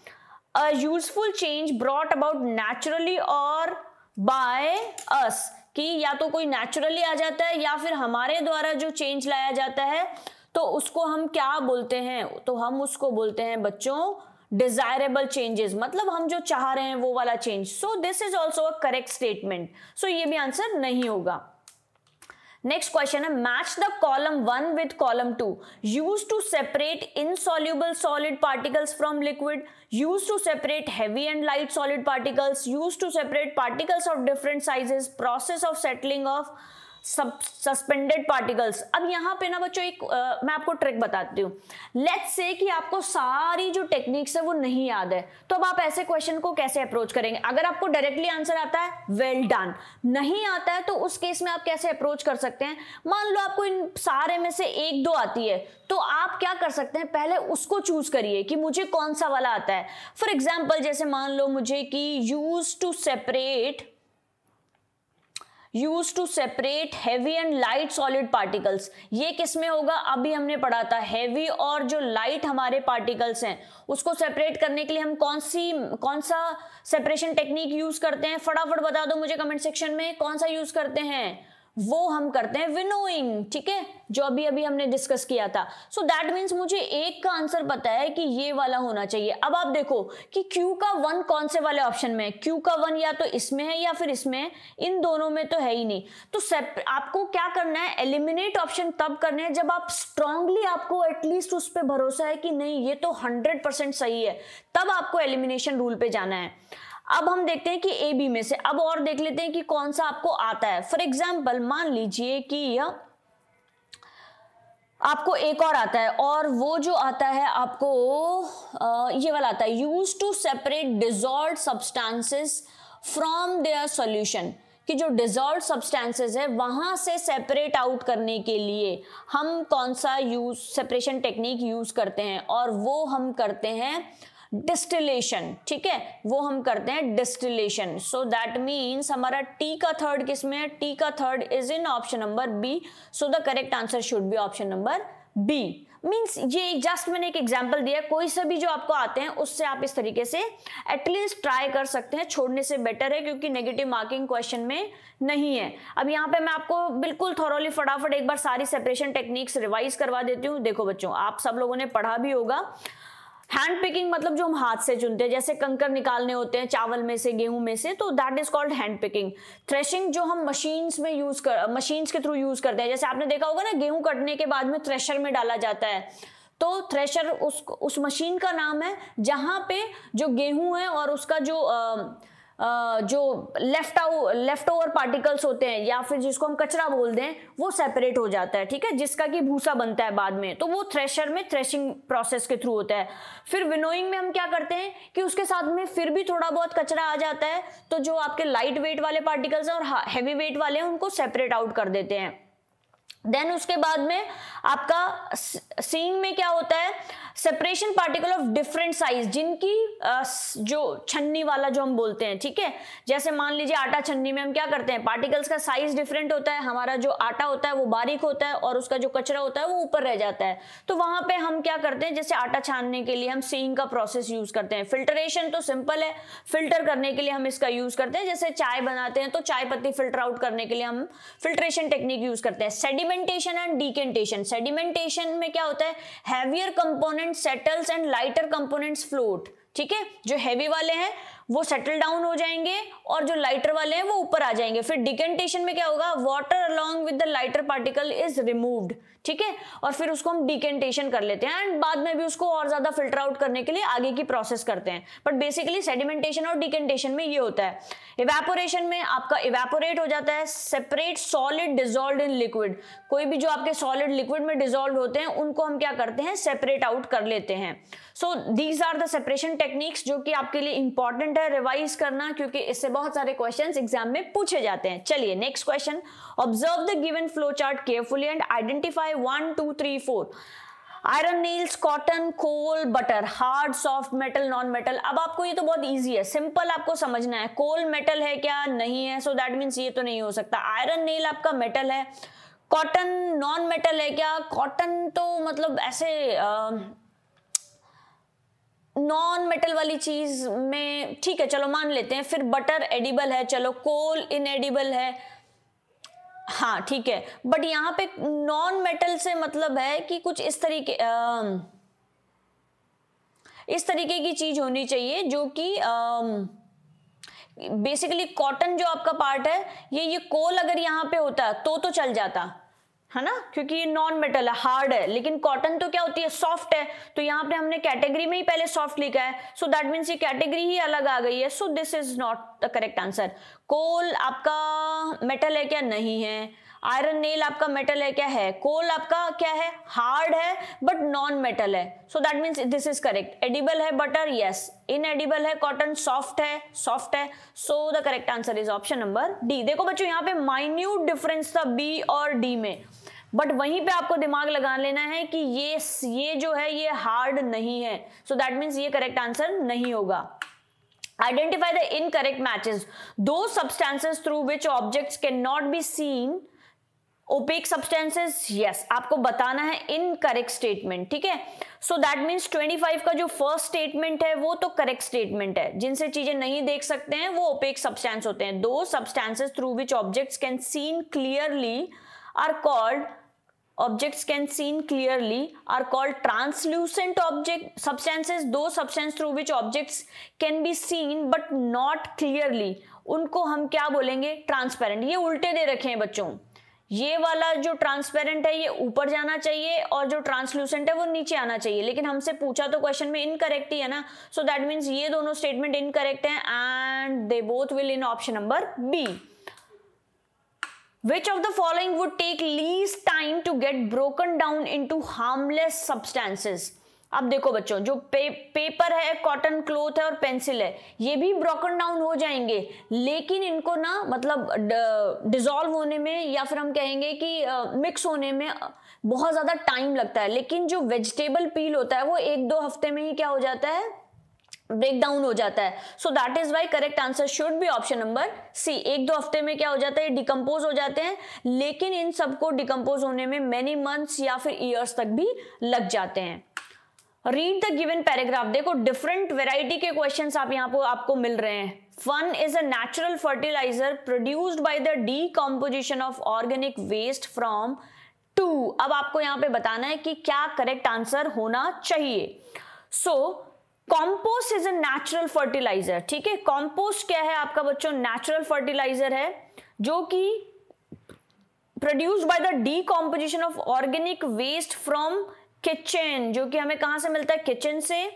Speaker 1: A useful change brought about naturally और by us, कि या तो कोई नेचुरली आ जाता है या फिर हमारे द्वारा जो चेंज लाया जाता है तो उसको हम क्या बोलते हैं, तो हम उसको बोलते हैं बच्चों डिजायरेबल चेंजेस, मतलब हम जो चाह रहे हैं वो वाला change. So this is also a correct statement, so ये भी आंसर नहीं होगा। नेक्स्ट क्वेश्चन है match the column 1 with column 2, use to separate insoluble solid particles from liquid, use to separate heavy and light solid particles, use to separate particles of different sizes, process of settling of suspended particles. अब यहाँ पे ना बच्चों एक मैं आपको trick बताती हूँ। लेट्स से कि आपको सारी जो टेक्निक्स है वो नहीं याद है, तो अब आप ऐसे क्वेश्चन को कैसे अप्रोच करेंगे? अगर आपको डायरेक्टली आंसर आता है वेल डन, नहीं आता है तो उस केस में आप कैसे अप्रोच कर सकते हैं? मान लो आपको इन सारे में से एक दो आती है, तो आप क्या कर सकते हैं, पहले उसको चूज करिए कि मुझे कौन सा वाला आता है। फॉर एग्जाम्पल जैसे मान लो मुझे कि use to separate heavy and light solid particles, ये किस में होगा? अभी हमने पढ़ा था हैवी और जो लाइट हमारे पार्टिकल्स हैं उसको सेपरेट करने के लिए हम कौन सा सेपरेशन टेक्निक यूज करते हैं? फटाफट बता दो मुझे कमेंट सेक्शन में, कौन सा यूज करते हैं? वो हम करते हैं विनोइंग, ठीक है, जो अभी अभी हमने डिस्कस किया था। सो दैट मीन्स मुझे एक का आंसर पता है कि ये वाला होना चाहिए। अब आप देखो कि Q का 1 कौन से वाले ऑप्शन में है? Q का 1 या तो इसमें है या फिर इसमें है, इन दोनों में तो है ही नहीं। तो आपको क्या करना है, एलिमिनेट ऑप्शन तब करने हैं जब आप स्ट्रांगली, आपको एटलीस्ट उस पर भरोसा है कि नहीं ये तो 100% सही है, तब आपको एलिमिनेशन रूल पे जाना है। अब हम देखते हैं कि ए बी में से अब और देख लेते हैं कि कौन सा आपको आता है। फॉर एग्जाम्पल मान लीजिए कि यह आपको एक और आता है, और वो जो आता है आपको ये वाला आता है, use to separate dissolved substances from their solution, कि जो डिसॉल्व्ड सब्सटेंसेस है वहां से सेपरेट आउट करने के लिए हम कौन सा सेपरेशन टेक्निक यूज करते हैं, और वो हम करते हैं डिस्टिलेशन, ठीक है, वो हम करते हैं डिस्टिलेशन। सो दैट मीन्स हमारा टी का थर्ड किसमें है? टी का third is in option number B, so the correct answer should be option number B. Means ये जस्ट मैंने एक एग्जांपल दिया, कोई सा भी जो आपको आते हैं उससे आप इस तरीके से एटलीस्ट ट्राई कर सकते हैं, छोड़ने से बेटर है, क्योंकि नेगेटिव मार्किंग क्वेश्चन में नहीं है। अब यहाँ पे मैं आपको बिल्कुल थॉरोली फटाफट एक बार सारी सेपरेशन टेक्निक्स रिवाइज करवा देती हूँ। देखो बच्चों, आप सब लोगों ने पढ़ा भी होगा, हैंड पिकिंग मतलब जो हम हाथ से चुनते हैं, जैसे कंकर निकालने होते हैं चावल में से, गेहूं में से, तो that is called hand picking. Threshing जो हम मशीन्स के थ्रू यूज करते हैं, जैसे आपने देखा होगा ना, गेहूं कटने के बाद में थ्रेशर में डाला जाता है, तो थ्रेशर उस मशीन का नाम है जहां पे जो गेहूं है और उसका जो लेफ्ट ओवर पार्टिकल्स होते हैं, या फिर जिसको हम कचरा बोलते हैं, वो सेपरेट हो जाता है, ठीक है, जिसका कि भूसा बनता है बाद में, तो वो थ्रेशर में थ्रेशिंग प्रोसेस के थ्रू होता है। फिर विनोइंग में हम क्या करते हैं कि उसके साथ में फिर भी थोड़ा बहुत कचरा आ जाता है, तो जो आपके लाइट वेट वाले पार्टिकल्स हैं और हैवी वेट वाले हैं उनको सेपरेट आउट कर देते हैं। देन उसके बाद में आपका सीइंग में क्या होता है, separation particle of different size, जिनकी जो छन्नी वाला जो हम बोलते हैं, ठीक है, जैसे मान लीजिए आटा छन्नी में हम क्या करते हैं, पार्टिकल्स का साइज डिफरेंट होता है, हमारा जो आटा होता है वो बारीक होता है और उसका जो कचरा होता है वो ऊपर रह जाता है, तो वहां पे हम क्या करते हैं, जैसे आटा छानने के लिए हम सीइंग का प्रोसेस यूज करते हैं। फिल्टरेशन तो सिंपल है, फिल्टर करने के लिए हम इसका यूज करते हैं, जैसे चाय बनाते हैं तो चाय पत्ती फिल्टर आउट करने के लिए हम फिल्ट्रेशन टेक्निक यूज करते हैं। सेडिमेंटेशन एंड डिकेंटेशन, सेडिमेंटेशन में क्या होता है, heavier component settles and lighter components float, ठीक है, जो हैवी वाले हैं वो सेटल डाउन हो जाएंगे और जो लाइटर वाले हैं वो ऊपर आ जाएंगे। फिर डिकेंटेशन में क्या होगा, water along with the lighter particle is removed, ठीक है, और फिर उसको हम डिकेंटेशन कर लेते हैं एंड बाद में भी उसको और ज्यादा फिल्टर आउट करने के लिए आगे की प्रोसेस करते हैं। बट बेसिकली सेडिमेंटेशन और डिकेंटेशन में ये होता है। इवेपोरेशन में आपका इवेपोरेट हो जाता है, separate solid dissolved in liquid, कोई भी जो आपके सॉलिड लिक्विड में डिसॉल्व होते हैं उनको हम क्या करते हैं, सेपरेट आउट कर लेते हैं। So these are the separation techniques जो कि आपके लिए इंपॉर्टेंट है रिवाइज करना, क्योंकि इससे बहुत सारे क्वेश्चंस एग्जाम में पूछे जाते हैं। चलिए next question, observe the given flow chart carefully and identify 1 2 3 4 iron, nails, cotton, coal, butter, hard, soft, metal, non metal. अब आपको ये तो बहुत इजी है, सिंपल आपको समझना है। कोल मेटल है क्या? नहीं है, सो दैट मीन्स ये तो नहीं हो सकता। आयरन नील आपका मेटल है, कॉटन नॉन मेटल है क्या? कॉटन तो मतलब ऐसे नॉन मेटल वाली चीज में ठीक है, चलो मान लेते हैं। फिर बटर एडिबल है, चलो कोल इनएडिबल है, हाँ ठीक है। बट यहाँ पे नॉन मेटल से मतलब है कि कुछ इस तरीके की चीज होनी चाहिए जो कि बेसिकली कॉटन जो आपका पार्ट है, ये कोल अगर यहाँ पे होता तो चल जाता है ना, क्योंकि ये नॉन मेटल है, हार्ड है। लेकिन कॉटन तो क्या होती है, सॉफ्ट है। तो यहाँ पे हमने कैटेगरी में ही पहले सॉफ्ट लिखा है, सो दैट मीन्स ये कैटेगरी ही अलग आ गई है। So this is not the correct answer. Coal आपका मेटल है क्या? नहीं है। आयरन नेल आपका मेटल है क्या? है। कोल आपका क्या है? हार्ड है बट नॉन मेटल है, so that means this is correct. Edible है बटर, यस। इनएडिबल है कॉटन, सॉफ्ट है, सॉफ्ट है। So the correct answer is option number D. देखो बच्चों यहाँ पे माइन्यूट डिफरेंस था बी और डी में, बट वहीं पे आपको दिमाग लगा लेना है कि ये जो है ये हार्ड नहीं है, सो दैट मीन्स ये करेक्ट आंसर नहीं होगा। Identify the incorrect matches. Those substances through which objects cannot be seen. Opaque substances, yes. आपको बताना है incorrect statement, ठीक है। So that means 25 का जो first statement है वो तो correct statement है। जिनसे चीजें नहीं देख सकते हैं वो opaque substance होते हैं। Those substances through which objects can seen clearly are called translucent object substances. Those substances through which objects can be seen but not clearly, उनको हम क्या बोलेंगे? ट्रांसपेरेंट। ये उल्टे दे रखे हैं बच्चों, ये वाला जो ट्रांसपेरेंट है ये ऊपर जाना चाहिए और जो ट्रांसलूसेंट है वो नीचे आना चाहिए, लेकिन हमसे पूछा तो क्वेश्चन में इनकरेक्ट ही है ना। सो दैट मीन्स ये दोनों स्टेटमेंट इनकरेक्ट हैं and they both will in option number B. Which of the following would take least time to get broken down into harmless substances? अब देखो बच्चों, जो पेपर है, कॉटन क्लॉथ है और पेंसिल है, ये भी ब्रोकन डाउन हो जाएंगे, लेकिन इनको ना मतलब डिसॉल्व होने में या फिर हम कहेंगे कि मिक्स होने में बहुत ज्यादा टाइम लगता है। लेकिन जो वेजिटेबल पील होता है वो 1-2 हफ्ते में ही क्या हो जाता है? ब्रेक डाउन हो जाता है। So that is why correct answer should be option number C. 1-2 हफ्ते में क्या हो जाता है? डिकम्पोज हो जाते हैं, लेकिन इन सबको डिकम्पोज होने में मेनी मंथ्स या फिर ईयर्स तक भी लग जाते हैं। Read the given paragraph. देखो डिफरेंट वेराइटी के क्वेश्चंस आप यहाँ पर आपको मिल रहे हैं। Fun is a natural fertilizer produced by the decomposition of organic waste from two. अब आपको यहाँ पे बताना है कि क्या करेक्ट आंसर होना चाहिए। So compost is a natural fertiliser, ठीक है। कॉम्पोस्ट क्या है आपका बच्चों? नेचुरल फर्टिलाइजर है जो कि produced by the decomposition of organic waste from kitchen, जो कि हमें कहां से मिलता है? किचन से।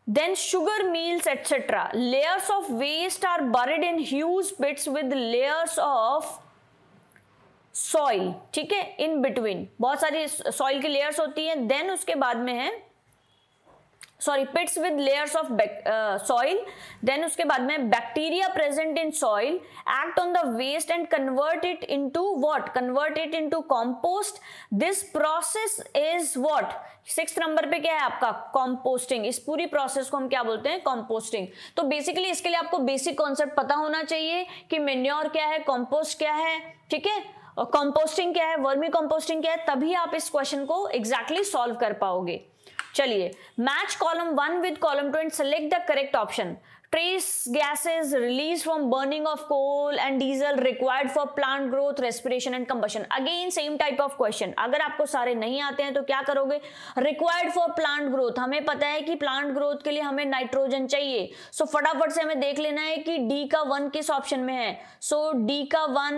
Speaker 1: Then sugar mills etcetera. Layers of waste are buried in huge pits with layers of soil, ठीक है, इन बिटवीन। बहुत सारी सॉइल की लेयर्स होती है। देन उसके बाद में है pits with layers of soil. Then उसके बाद में bacteria present in soil act on the waste and convert it into what? Convert it into compost. This process is what? 6th number पे क्या है आपका? कंपोस्टिंग। इस पूरी प्रोसेस को हम क्या बोलते हैं? कंपोस्टिंग। तो बेसिकली इसके लिए आपको बेसिक कॉन्सेप्ट पता होना चाहिए कि मेन्योर क्या है, कंपोस्ट क्या है, ठीक है, और कंपोस्टिंग क्या है, वर्मी कंपोस्टिंग क्या है, तभी आप इस क्वेश्चन को एग्जैक्टली सॉल्व कर पाओगे। चलिए, match column 1 with column 2 and select the correct option. Trace gases released from burning of coal and diesel required for plant growth, respiration and combustion. Again same type of question. अगर आपको सारे नहीं आते हैं तो क्या करोगे? Required for plant growth, हमें पता है कि plant growth के लिए हमें नाइट्रोजन चाहिए। सो फटाफट से हमें देख लेना है कि D का 1 किस ऑप्शन में है। सो D का 1,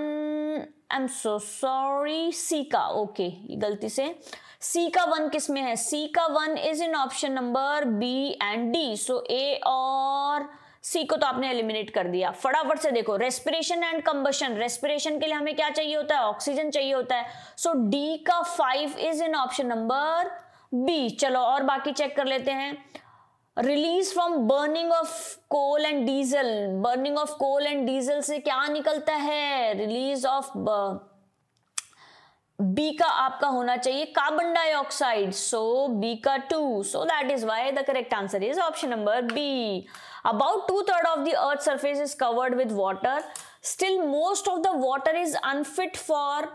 Speaker 1: आई एम सो सॉरी, C का, ओके गलती से C का 1 किस में है? C का 1 is in option number B and D। So A और C को तो आपने एलिमिनेट कर दिया। फटाफट से देखो, रेस्पिरेशन एंड कंबशन। रेस्पिरेशन के लिए हमें क्या चाहिए होता है? ऑक्सीजन चाहिए होता है। सो D का 5 is in option number B। चलो और बाकी चेक कर लेते हैं। Release from burning of coal and diesel. Burning of coal and diesel से क्या निकलता है? रिलीज ऑफ बी का आपका होना चाहिए कार्बन डाइऑक्साइड। सो बी का 2। So that is why the correct answer is option number B. About 2/3 of the earth's surface is covered with water. Still most of the water is unfit for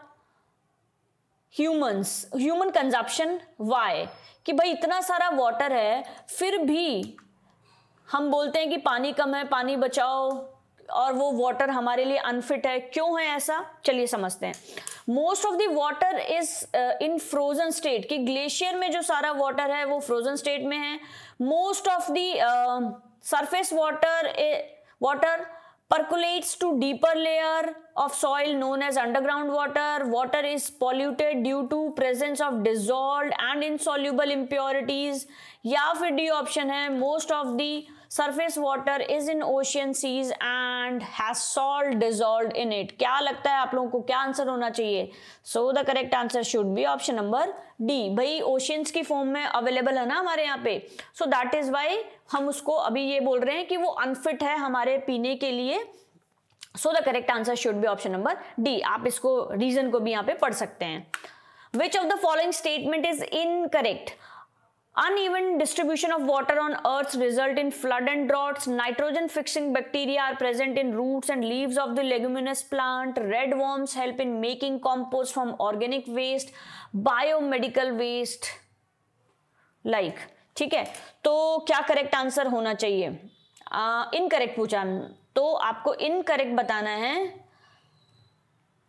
Speaker 1: human consumption, why, कि भाई इतना सारा water है फिर भी हम बोलते हैं कि पानी कम है, पानी बचाओ, और वो वाटर हमारे लिए अनफिट है। क्यों है ऐसा, चलिए समझते हैं। Most of the water is in frozen state, कि ग्लेशियर में जो सारा वाटर है वो फ्रोजन स्टेट में है। Most of the surface water percolates to deeper layer of soil known as underground water. Water is polluted due to presence of dissolved and insoluble impurities. या फिर डी ऑप्शन है, most of the surface water is in ocean seas and has salt dissolved in it. क्या लगता है आप लोगों को, क्या आंसर होना चाहिए? So the correct answer should be option number D. भाई ओशियंस की फॉर्म में अवेलेबल है ना हमारे यहाँ पे, so that is why हम उसको अभी ये बोल रहे हैं कि वो अनफिट है हमारे पीने के लिए। So the correct answer should be option number D. आप इसको रीजन को भी यहाँ पे पढ़ सकते हैं। Which of the following statement is incorrect? Uneven distribution of water on earth result in flood and droughts. Nitrogen fixing bacteria are present in roots and leaves of the leguminous plant. Red worms help in making compost from organic waste. Biomedical waste like, ठीक है, तो क्या correct answer होना चाहिए? Incorrect पूछा, तो आपको incorrect बताना है।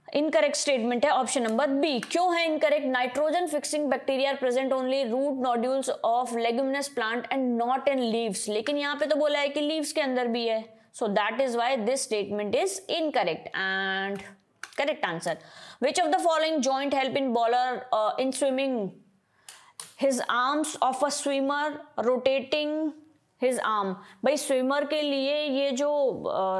Speaker 1: इनकरेक्ट स्टेटमेंट है ऑप्शन नंबर बी। क्यों है incorrect? Nitrogen fixing bacteria present only root nodules of leguminous plant and not in leaves, लेकिन यहाँ पे तो बोला है कि लीव्स के अंदर भी है, so that is why this statement is incorrect. And correct answer, which of the following joint help in bowler in swimming? His arms of a swimmer rotating his arm. भाई स्विमर के लिए ये जो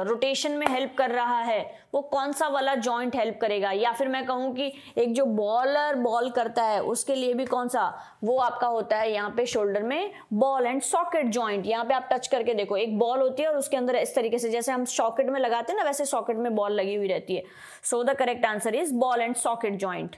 Speaker 1: rotation में help कर रहा है वो कौन सा वाला जॉइंट हेल्प करेगा? या फिर मैं कहूँ कि एक जो बॉलर बॉल करता है उसके लिए भी कौन सा, वो आपका होता है यहाँ पे शोल्डर में बॉल एंड सॉकेट जॉइंट। यहाँ पे आप टच करके देखो, एक बॉल होती है और उसके अंदर इस तरीके से जैसे हम सॉकेट में लगाते हैं ना, वैसे सॉकेट में बॉल लगी हुई रहती है। So the correct answer is ball and socket joint.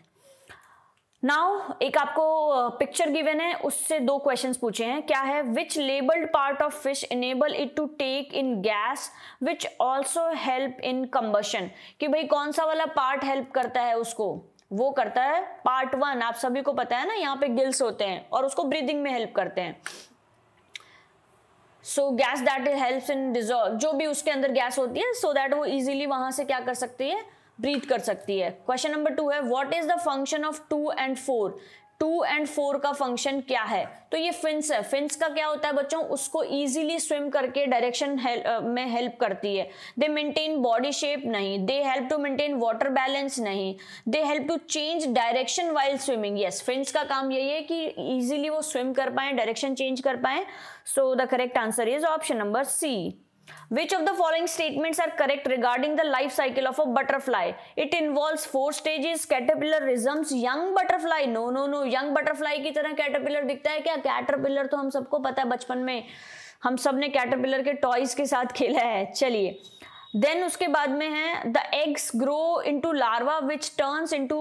Speaker 1: Now एक आपको पिक्चर गिवन है, उससे दो क्वेश्चंस पूछे हैं। क्या है? Which labelled part of fish enable it to take in gas which also help in combustion, कि भाई कौन सा वाला पार्ट हेल्प करता है उसको? वो करता है पार्ट 1, आप सभी को पता है ना, यहाँ पे गिल्स होते हैं और उसको ब्रीदिंग में हेल्प करते हैं। सो gas that helps in dissolve, जो भी उसके अंदर गैस होती है, सो दैट वो इजीली वहां से क्या कर सकती है, ब्रीथ कर सकती है। क्वेश्चन नंबर 2 है, what is the function of 2 and 4? 2 and 4 का फंक्शन क्या है? तो ये फिन्स है। फिन्स का क्या होता है बच्चों? उसको इजीली स्विम करके डायरेक्शन में हेल्प करती है। दे मेंटेन बॉडी शेप नहीं, they help to maintain water balance नहीं, they help to change direction while swimming. Yes, fins का काम यही है कि इजीली वो स्विम कर पाए, डायरेक्शन चेंज कर पाए। So the correct answer is option number C. Which of the following statements are correct regarding the life cycle of a butterfly? It involves 4 stages. Caterpillar resembles young butterfly. No, no, no. Young butterfly की तरह caterpillar दिखता है क्या? Caterpillar तो हम सबको पता है, बचपन में हम सब ने caterpillar के टॉयज के साथ खेला है। चलिए, देन उसके बाद में है the eggs grow into larva which turns into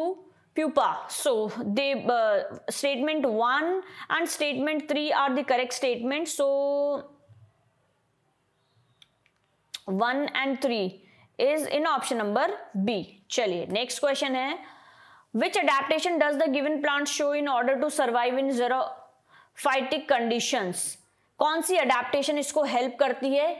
Speaker 1: pupa. So they statement 1 and statement 3 are the correct statements. So 1 and 3 is in option number B. चलिए नेक्स्ट क्वेश्चन है, which adaptation does the given plant show in order to survive in xerophytic conditions? कौन सी adaptation इसको help करती है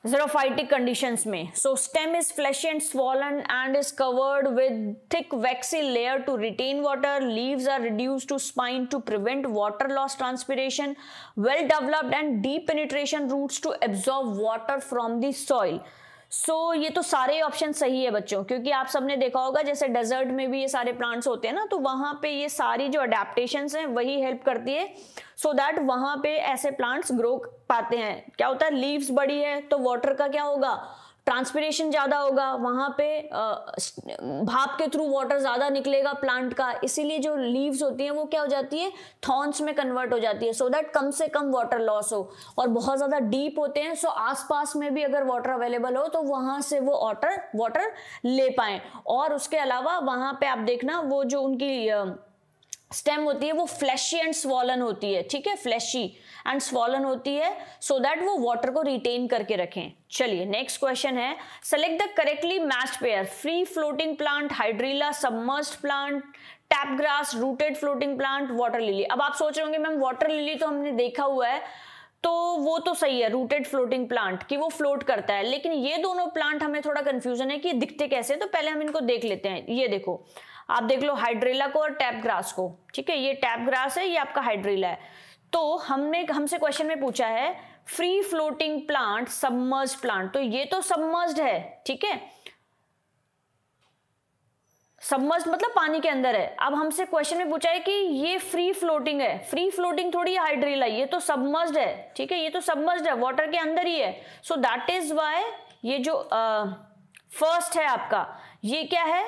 Speaker 1: xerophytic conditions में? So stem is fleshy and swollen and is covered with thick waxy layer to retain water. Leaves are reduced to spine to prevent water loss transpiration. Well developed and deep penetration roots to absorb water from the soil. सो ये तो सारे option सही है बच्चों, क्योंकि आप सबने देखा होगा जैसे डेजर्ट में भी ये सारे प्लांट्स होते हैं ना, तो वहां पे ये सारी जो अडेप्टेशंस हैं वही हेल्प करती है, सो दैट वहां पे ऐसे प्लांट्स ग्रो पाते हैं। क्या होता है, लीव्स बड़ी है तो वाटर का क्या होगा, ट्रांसपिरेशन ज्यादा होगा, वहां पे भाप के थ्रू वाटर ज्यादा निकलेगा प्लांट का, इसीलिए जो लीव्स होती हैं वो क्या हो जाती है, थॉर्न्स में कन्वर्ट हो जाती है, सो दैट कम से कम वाटर लॉस हो। और बहुत ज्यादा डीप होते हैं, सो आसपास में भी अगर वाटर अवेलेबल हो तो वहां से वो वाटर ले पाए। और उसके अलावा वहां पे आप देखना वो जो उनकी स्टेम होती है वो फ्लैशी एंड स्वॉलन होती है, ठीक है, फ्लैशी एंड स्वॉलन होती है, सो दैट वो वाटर को रिटेन करके रखें। चलिए नेक्स्ट क्वेश्चन है, select the correctly matched pair, free floating plant, hydrilla, submerged plant, tape grass, rooted floating plant, water lily. अब आप सोच रहे होंगे मैम वाटर लिली तो हमने देखा हुआ है, तो वो तो सही है, रूटेड फ्लोटिंग प्लांट कि वो फ्लोट करता है, लेकिन ये दोनों प्लांट हमें थोड़ा कंफ्यूजन है कि दिखते कैसे, तो पहले हम इनको देख लेते हैं। ये देखो, आप देख लो हाइड्रेला को और टैप ग्रास को, ठीक है, ये टैप ग्रास है, ये आपका हाइड्रेला है। तो हमसे क्वेश्चन में पूछा है free floating plant, submerged plant, तो ये तो सबमर्ज्ड है, ठीक है, सबमर्ज्ड मतलब पानी के अंदर है। अब हमसे क्वेश्चन में पूछा है कि ये फ्री फ्लोटिंग है, फ्री फ्लोटिंग थोड़ी हाइड्रेला, ये तो सबमर्ज्ड है, ठीक है, ये तो सबमर्ज्ड है, वाटर के अंदर ही है, सो दैट इज व्हाई ये जो फर्स्ट है आपका, ये क्या है,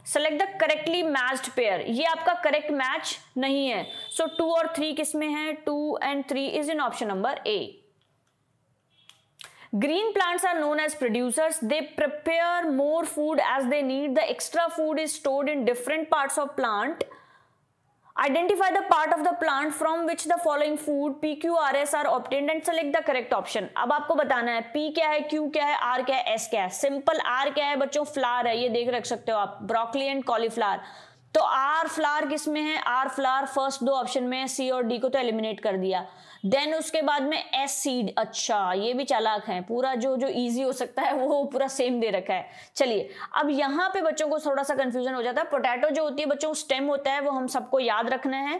Speaker 1: select the correctly matched pair, ये आपका करेक्ट मैच नहीं है, सो 2 और 3 किसमें है, 2 and 3 is in option number A. Green plants are known as producers. They prepare more food as they need. The extra food is stored in different parts of plant. Identify the part of the plant from which the following food P, Q, R, S are obtained and select the correct option. अब आपको बताना है P क्या है, Q क्या है, R क्या है, S क्या है। सिंपल R क्या है बच्चों, फ्लावर है, ये देख रख सकते हो आप, ब्रोकली एंड कॉलीफ्लावर। तो आर फ्लावर किस में है, आर फ्लावर फर्स्ट 2 ऑप्शन में है, सी और डी को तो एलिमिनेट कर दिया। देन उसके बाद में एस सीड, अच्छा ये भी चालाक है, पूरा जो इजी हो सकता है वो पूरा सेम दे रखा है। चलिए अब यहाँ पे बच्चों को थोड़ा सा कंफ्यूजन हो जाता है, पोटैटो जो होती है बच्चों स्टेम होता है, वो हम सबको याद रखना है।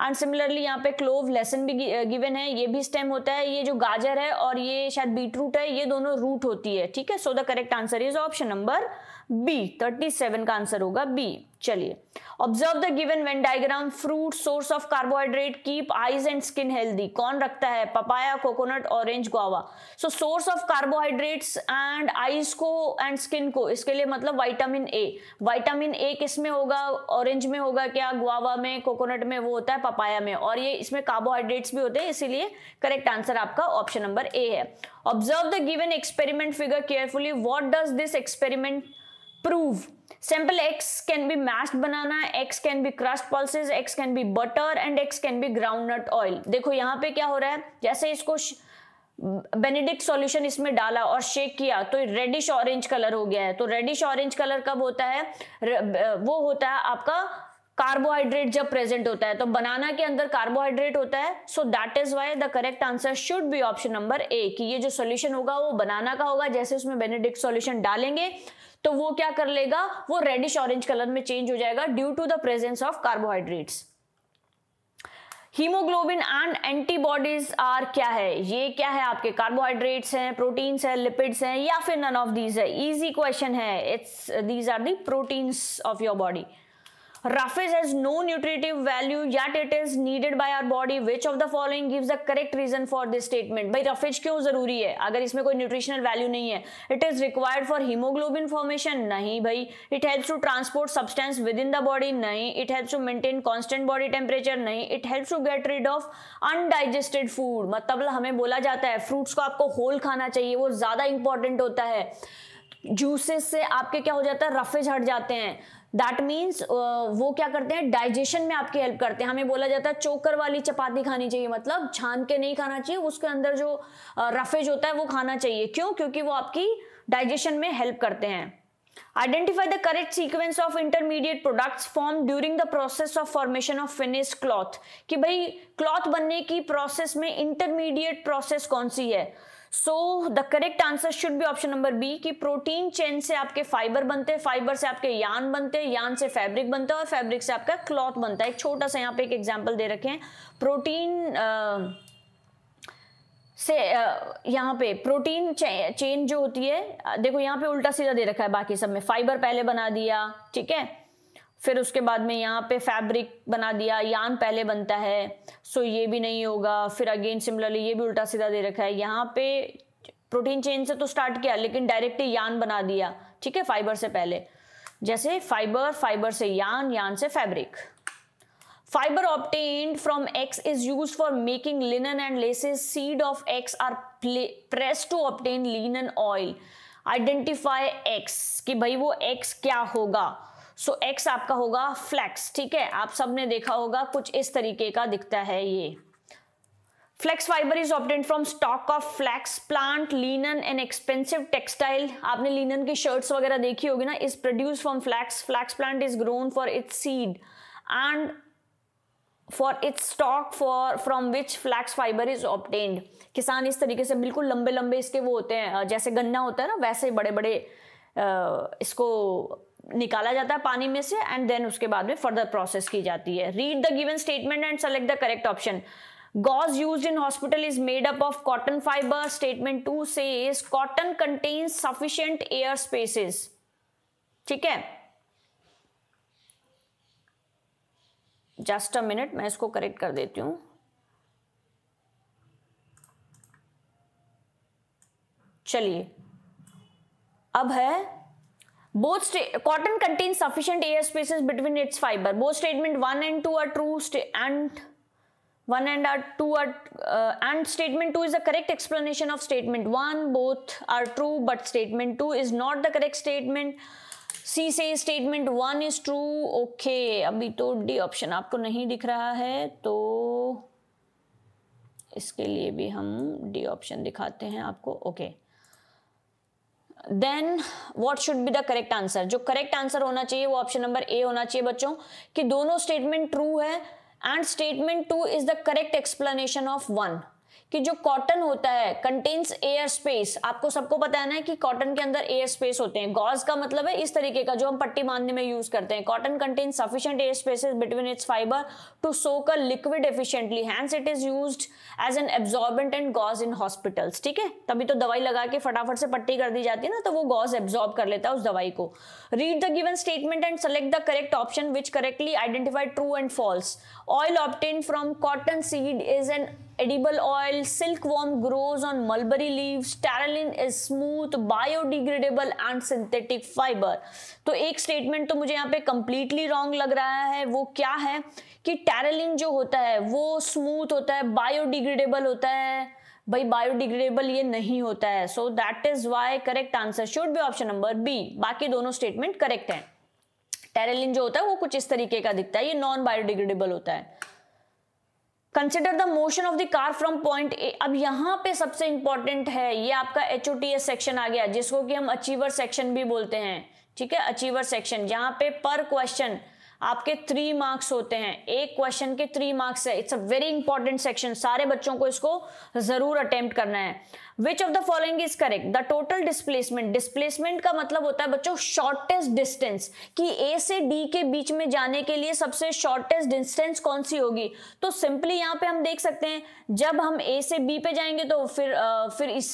Speaker 1: एंड सिमिलरली यहाँ पे क्लोव लेसन भी गिवन है, ये भी स्टेम होता है। ये जो गाजर है और ये शायद बीटरूट है, ये दोनों रूट होती है, ठीक है। So the correct answer is option number B, 37 का आंसर होगा बी। चलिए observe the given Venn diagram, fruit source of carbohydrate, keep eyes and skin healthy, कौन रखता है, papaya, coconut, orange, guava. So source of carbohydrates and eyes को and skin को, इसके लिए मतलब विटामिन ए। विटामिन ए किस में होगा, ऑरेंज में होगा क्या, गुआवा में, कोकोनट में, वो होता है पपाया में, और ये इसमें कार्बोहाइड्रेट्स भी होते हैं, इसीलिए करेक्ट आंसर आपका ऑप्शन नंबर ए है। Observe the given experiment figure carefully, what does this experiment prove? Sample X can be mashed banana, X can be crushed pulses, X can be butter and X can be groundnut oil। देखो यहाँ पे क्या हो रहा है, जैसे इसको Benedict solution इसमें डाला और शेक किया तो रेडिश ऑरेंज कलर हो गया है। तो रेडिश ऑरेंज कलर कब होता है, वो होता है आपका कार्बोहाइड्रेट जब प्रेजेंट होता है, तो बनाना के अंदर कार्बोहाइड्रेट होता है। So that is why the correct answer should be option number A, कि ये जो सॉल्यूशन होगा वो बनाना का होगा। जैसे उसमें बेनेडिक्ट सॉल्यूशन डालेंगे तो वो क्या कर लेगा, वो रेडिश ऑरेंज कलर में चेंज हो जाएगा due to the presence of carbohydrates. Haemoglobin and antibodies are क्या है, ये क्या है आपके, कार्बोहाइड्रेट्स हैं, प्रोटीन्स हैं, लिपिड्स हैं, या फिर नन ऑफ दीज है। इजी क्वेश्चन है, it's these are the proteins of your body. Roughage has no nutritive value yet it is needed by our body. Which of the following gives the correct reason for this statement? भाई roughage क्यों जरूरी है अगर इसमें कोई nutritional value नहीं है? It is required for hemoglobin formation, नहीं भाई। It helps to transport substance within the body, नहीं। It helps to maintain constant body temperature, नहीं। It helps to get rid of undigested food, मतलब हमें बोला जाता है फ्रूट्स को आपको होल खाना चाहिए, वो ज्यादा इंपॉर्टेंट होता है। जूसेस से आपके क्या हो जाता है, रफेज हट जाते हैं। दैट मीन्स वो क्या करते हैं, डाइजेशन में आपकी हेल्प करते हैं। हमें बोला जाता है चोकर वाली चपाती खानी चाहिए, मतलब छान के नहीं खाना चाहिए, उसके अंदर जो रफेज होता है वो खाना चाहिए। क्यों, क्योंकि वो आपकी डाइजेशन में हेल्प करते हैं। Identify the correct sequence of intermediate products form during the process of formation of finished cloth, कि भाई क्लॉथ बनने की प्रोसेस में इंटरमीडिएट प्रोसेस कौन सी है। So the correct answer should be option number B, कि प्रोटीन चेन से आपके फाइबर बनते हैं, फाइबर से आपके यान बनते हैं, यान से फैब्रिक बनता है और फैब्रिक से आपका क्लॉथ बनता है। एक छोटा सा यहाँ पे एक एग्जांपल दे रखे हैं, प्रोटीन से यहाँ पे प्रोटीन चेन जो होती है, देखो यहाँ पे उल्टा सीधा दे रखा है, बाकी सब में फाइबर पहले बना दिया, ठीक है, फिर उसके बाद में यहाँ पे फैब्रिक बना दिया, यान पहले बनता है, सो ये भी नहीं होगा। फिर अगेन सिमिलरली ये भी उल्टा सीधा दे रखा है, यहाँ पे प्रोटीन चेन से तो स्टार्ट किया लेकिन डायरेक्टली यान बना दिया, ठीक है, फाइबर से पहले। जैसे फाइबर, फाइबर से यान, यान से fabric. Fiber obtained from X is used for making linen and laces. Seed of X are pressed to obtain linen oil. Identify X, कि भाई वो X क्या होगा। सो एक्स आपका होगा फ्लैक्स, ठीक है, आप सबने देखा होगा कुछ इस तरीके का दिखता है ये। Flax fibre is obtained from stalk of flax plant, linen and expensive textile. आपने लिनन की शर्ट्स वगैरह देखी होगी ना, is produce from flax. Flax plant is grown for its seed and for its stalk for from which flax fibre is obtained. किसान इस तरीके से बिल्कुल लंबे लंबे इसके वो होते हैं, जैसे गन्ना होता है ना वैसे बड़े बड़े इसको निकाला जाता है पानी में से एंड देन उसके बाद में फर्दर प्रोसेस की जाती है। Read the given statement and select the correct option. Gauze used in hospital is made up of cotton fiber. Statement 2 says cotton contains sufficient air spaces. ठीक है, जस्ट अ मिनट, मैं इसको correct कर देती हूं। चलिए, अब है both cotton contains sufficient air spaces between its fiber. Both statement 1 and 2 are true and 1 and 2 are and statement 2 is the correct explanation of statement 1. Both are true but statement 2 is not the correct statement. C says statement 1 is true. Okay, अभी तो D option आपको नहीं दिख रहा है तो इसके लिए भी हम D ऑप्शन दिखाते हैं आपको। Okay, then what should be the correct answer. जो करेक्ट आंसर होना चाहिए वो ऑप्शन नंबर ए होना चाहिए बच्चों, कि दोनों स्टेटमेंट ट्रू है and statement 2 is the correct explanation of 1, कि जो कॉटन होता है कंटेन्स एयर स्पेस। आपको सबको पता है ना कि कॉटन के अंदर एयर स्पेस होते हैं। गॉज का मतलब है इस तरीके का जो हम पट्टी बांधने में यूज करते हैं। Cotton contains sufficient air spaces between its fibre to soak a liquid efficiently, hence it is used as an absorbent and gauze in hospitals. ठीक है, तभी तो दवाई लगा के फटाफट से पट्टी कर दी जाती है ना, तो वो गॉज एब्जॉर्ब कर लेता है उस दवाई को। Read the given statement and select the correct option which correctly identify true and false. Oil obtained from cotton seed is an edible oil. Silkworm grows on mulberry leaves. Terraline is smooth, biodegradable and synthetic fiber. तो एक statement तो मुझे यहाँ पे completely wrong लग रहा है। वो क्या है कि टेरेलिन जो होता है वो स्मूथ होता है, बायोडिग्रेडेबल होता है। भाई बायोडिग्रेडेबल ये नहीं होता है, so that is why correct answer should be option number B. बाकी दोनों स्टेटमेंट करेक्ट है। टेरेलिन जो होता है वो कुछ इस तरीके का दिखता है, ये नॉन बायोडिग्रेडेबल होता है। Consider the motion of the car from point A. अब यहाँ पे सबसे इंपॉर्टेंट है, ये आपका HOTS सेक्शन आ गया, जिसको कि हम अचीवर सेक्शन भी बोलते हैं। ठीक है, अचीवर सेक्शन, जहाँ पे पर क्वेश्चन आपके 3 मार्क्स होते हैं। एक क्वेश्चन के 3 मार्क्स है। It's a very important section, सारे बच्चों को इसको जरूर अटेम्प्ट करना है। विच of the following is correct. The total displacement, displacement का मतलब होता है बच्चों शॉर्टेस्ट डिस्टेंस, कि ए से डी के बीच में जाने के लिए सबसे शॉर्टेस्ट डिस्टेंस कौन सी होगी। तो सिंपली यहाँ पे हम देख सकते हैं, जब हम ए से बी पे जाएंगे तो फिर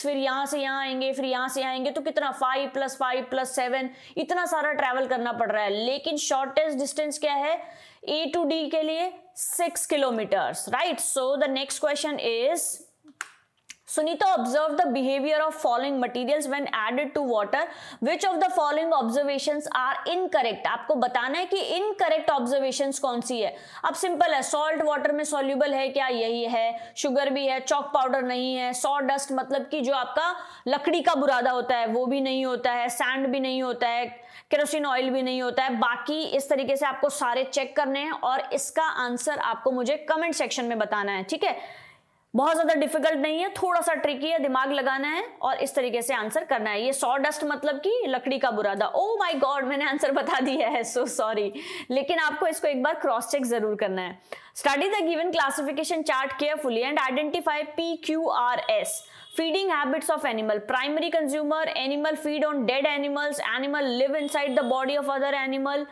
Speaker 1: यहाँ से यहाँ आएंगे, फिर यहाँ से यहाँ आएंगे, तो कितना 5 + 5 + 7 इतना सारा ट्रैवल करना पड़ रहा है। लेकिन शॉर्टेस्ट डिस्टेंस क्या है ए टू डी के लिए 6 kilometres, right. So the next question is Sunita observed the behavior of following materials when added to water. Which of the following observations are incorrect? आपको बताना है कि incorrect observations कौन सी है। अब सिंपल है, सॉल्ट वाटर में soluble है क्या, यही है। शुगर भी है, चॉक पाउडर नहीं है। सॉ डस्ट मतलब कि जो आपका लकड़ी का बुरादा होता है वो भी नहीं होता है। सैंड भी नहीं होता है। केरोसिन ऑयल भी नहीं होता है। बाकी इस तरीके से आपको सारे चेक करने हैं और इसका आंसर आपको मुझे कमेंट सेक्शन में बताना है। ठीक है, बहुत ज्यादा डिफिकल्ट नहीं है, थोड़ा सा ट्रिकी है, दिमाग लगाना है और इस तरीके से आंसर करना है। ये सॉ डस्ट मतलब कि लकड़ी का बुरादा। ओ माय गॉड, मैंने आंसर बता दिया है, सो सॉरी, लेकिन आपको इसको एक बार क्रॉस चेक जरूर करना है। Study the given classification chart carefully and identify PQRS। Feeding habits of animal. Primary consumer, animal feed on dead animals, animal live inside the body of other animal.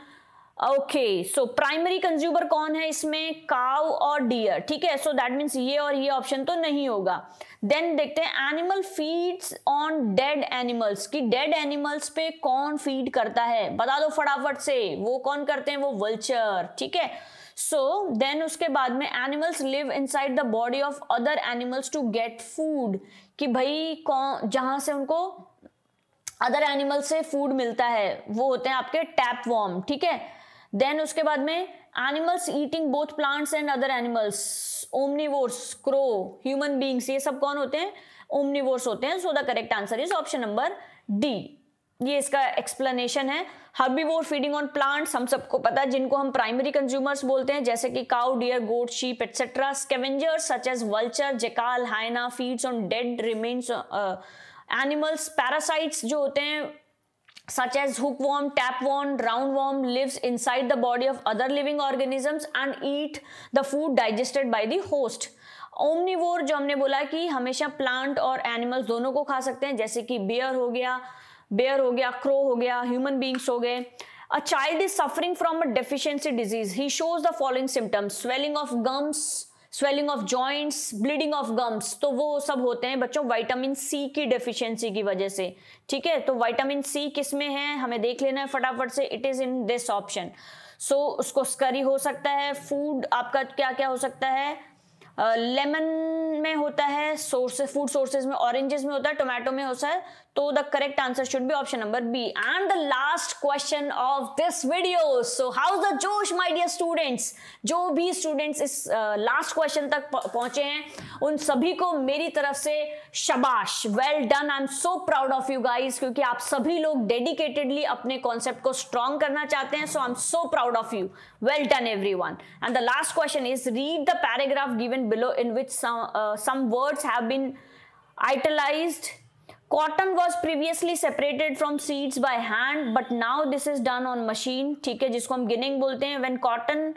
Speaker 1: Okay, so primary consumer कौन है इसमें, cow और dear. ठीक है, so that means ये और ये option तो नहीं होगा। देन देखते हैं animal feeds on dead animals, कि डेड एनिमल्स पे कौन फीड करता है, बता दो फटाफट से। वो कौन करते हैं, वो वल्चर। ठीक है, सो देन उसके बाद में animals live inside the body of other animals to get food, कि भाई कौन जहां से उनको अदर एनिमल से फूड मिलता है वो होते हैं आपके टैप वॉर्म। ठीक है, देन उसके बाद में animals eating both plants and other animals, omnivores, crow, human beings, ये सब कौन होते हैं, ओमनिवोर्स होते हैं। So the correct answer is option number D. ये इसका एक्सप्लेनेशन है। हर्बीवोर फीडिंग ऑन प्लांट्स हम सबको पता है, जिनको हम प्राइमरी कंज्यूमर्स बोलते हैं, जैसे कि cow, deer, goat, sheep etcetera. Scavengers such as vulture, jackal, hyena feeds on dead remains animals. Parasites जो होते हैं such as hookworm, tapeworm, roundworm lives inside the body of other living organisms and eat the food digested by the host. Omnivore जो हमने बोला कि हमेशा plant और animals दोनों को खा सकते हैं, जैसे कि बेयर हो गया, क्रो हो गया, ह्यूमन बींग्स हो गए। A child is suffering from a deficiency disease. He shows the following symptoms: swelling of gums, swelling of joints, bleeding of gums. तो वो सब होते हैं बच्चों विटामिन सी की डेफिशिएंसी की वजह से। ठीक है, तो विटामिन सी किस में है हमें देख लेना है फटाफट से। It is in this option. So उसको स्करी हो सकता है। फूड आपका क्या क्या हो सकता है? लेमन में होता है, सोर्सेस फूड सोर्सेज में, ऑरेंजेस में होता है, टोमेटो में होता है। तो the correct answer should be option number B. And the last question of this video. So how the josh my dear students? जो भी स्टूडेंट्स इस लास्ट क्वेश्चन तक पहुंचे हैं उन सभी को मेरी तरफ से शाबाश, well done. I am so proud of you guys, क्योंकि आप सभी लोग डेडिकेटेडली अपने कॉन्सेप्ट को स्ट्रॉन्ग करना चाहते हैं। So I am so proud of you, well done everyone. And the last question is read the paragraph given below in which some words have been italicized. Cotton was previously separated from seeds by hand, but now this is done on machine. ठीक है, जिसको हम ginning बोलते हैं। When cotton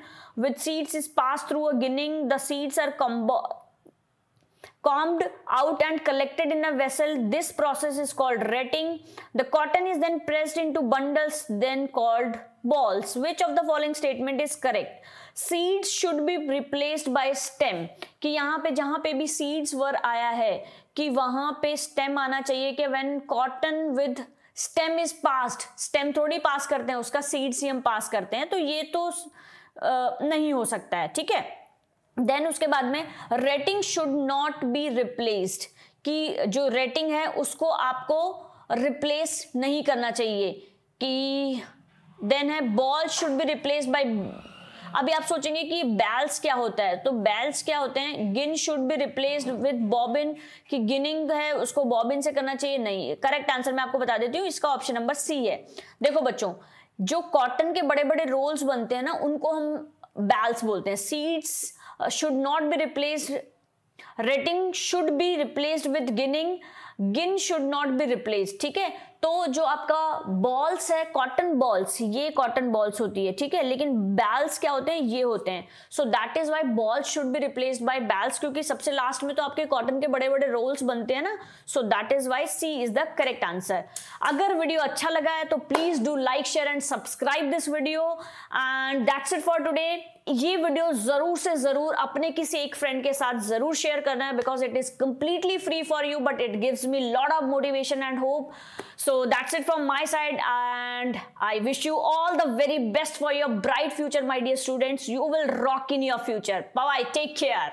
Speaker 1: with seeds is passed through a ginning, the seeds are combed out and collected in a vessel. This process is called retting. The cotton is then pressed into bundles, then called balls. Which of the following statement is correct? Seeds should be replaced by stem. कि यहाँ पे जहाँ पे भी seeds word आया है कि वहाँ पे stem आना चाहिए कि when cotton with stem is passed, stem थोड़ी पास करते हैं उसका, seeds ही हम पास करते हैं, तो ये तो नहीं हो सकता है। ठीक है, देन उसके बाद में rating should not be replaced, कि जो रेटिंग है उसको आपको रिप्लेस नहीं करना चाहिए। कि देन है ball should be replaced bye. अभी आप सोचेंगे कि बैल्स क्या होता है, तो बैल्स क्या होते हैं? गिन should be replaced with bobbin, कि गिनिंग है उसको बॉबिन से करना चाहिए, नहीं। करेक्ट आंसर मैं आपको बता देती हूँ, इसका ऑप्शन नंबर सी है। देखो बच्चों, जो कॉटन के बड़े बड़े रोल्स बनते हैं ना उनको हम बैल्स बोलते हैं। Seeds should not be replaced, retting should be replaced with ginning, गिन शुड नॉट बी रिप्लेस्ड। ठीक है, तो जो आपका बॉल्स है कॉटन बॉल्स, ये कॉटन बॉल्स होती है। ठीक है, लेकिन बैल्स क्या होते हैं? ये होते हैं। So that is why balls should be replaced by bails, क्योंकि सबसे लास्ट में तो आपके कॉटन के बड़े बड़े रोल्स बनते हैं ना। So that is why C is the correct answer. अगर वीडियो अच्छा लगा है तो please do like, share and subscribe this video. And that's it for today. ये वीडियो जरूर से जरूर अपने किसी एक फ्रेंड के साथ जरूर शेयर करना है, because it is completely free for you, but it gives me lot of motivation and hope. So that's it from my side, and I wish you all the very best for your bright future, my dear students. You will rock in your future. Bye bye, take care.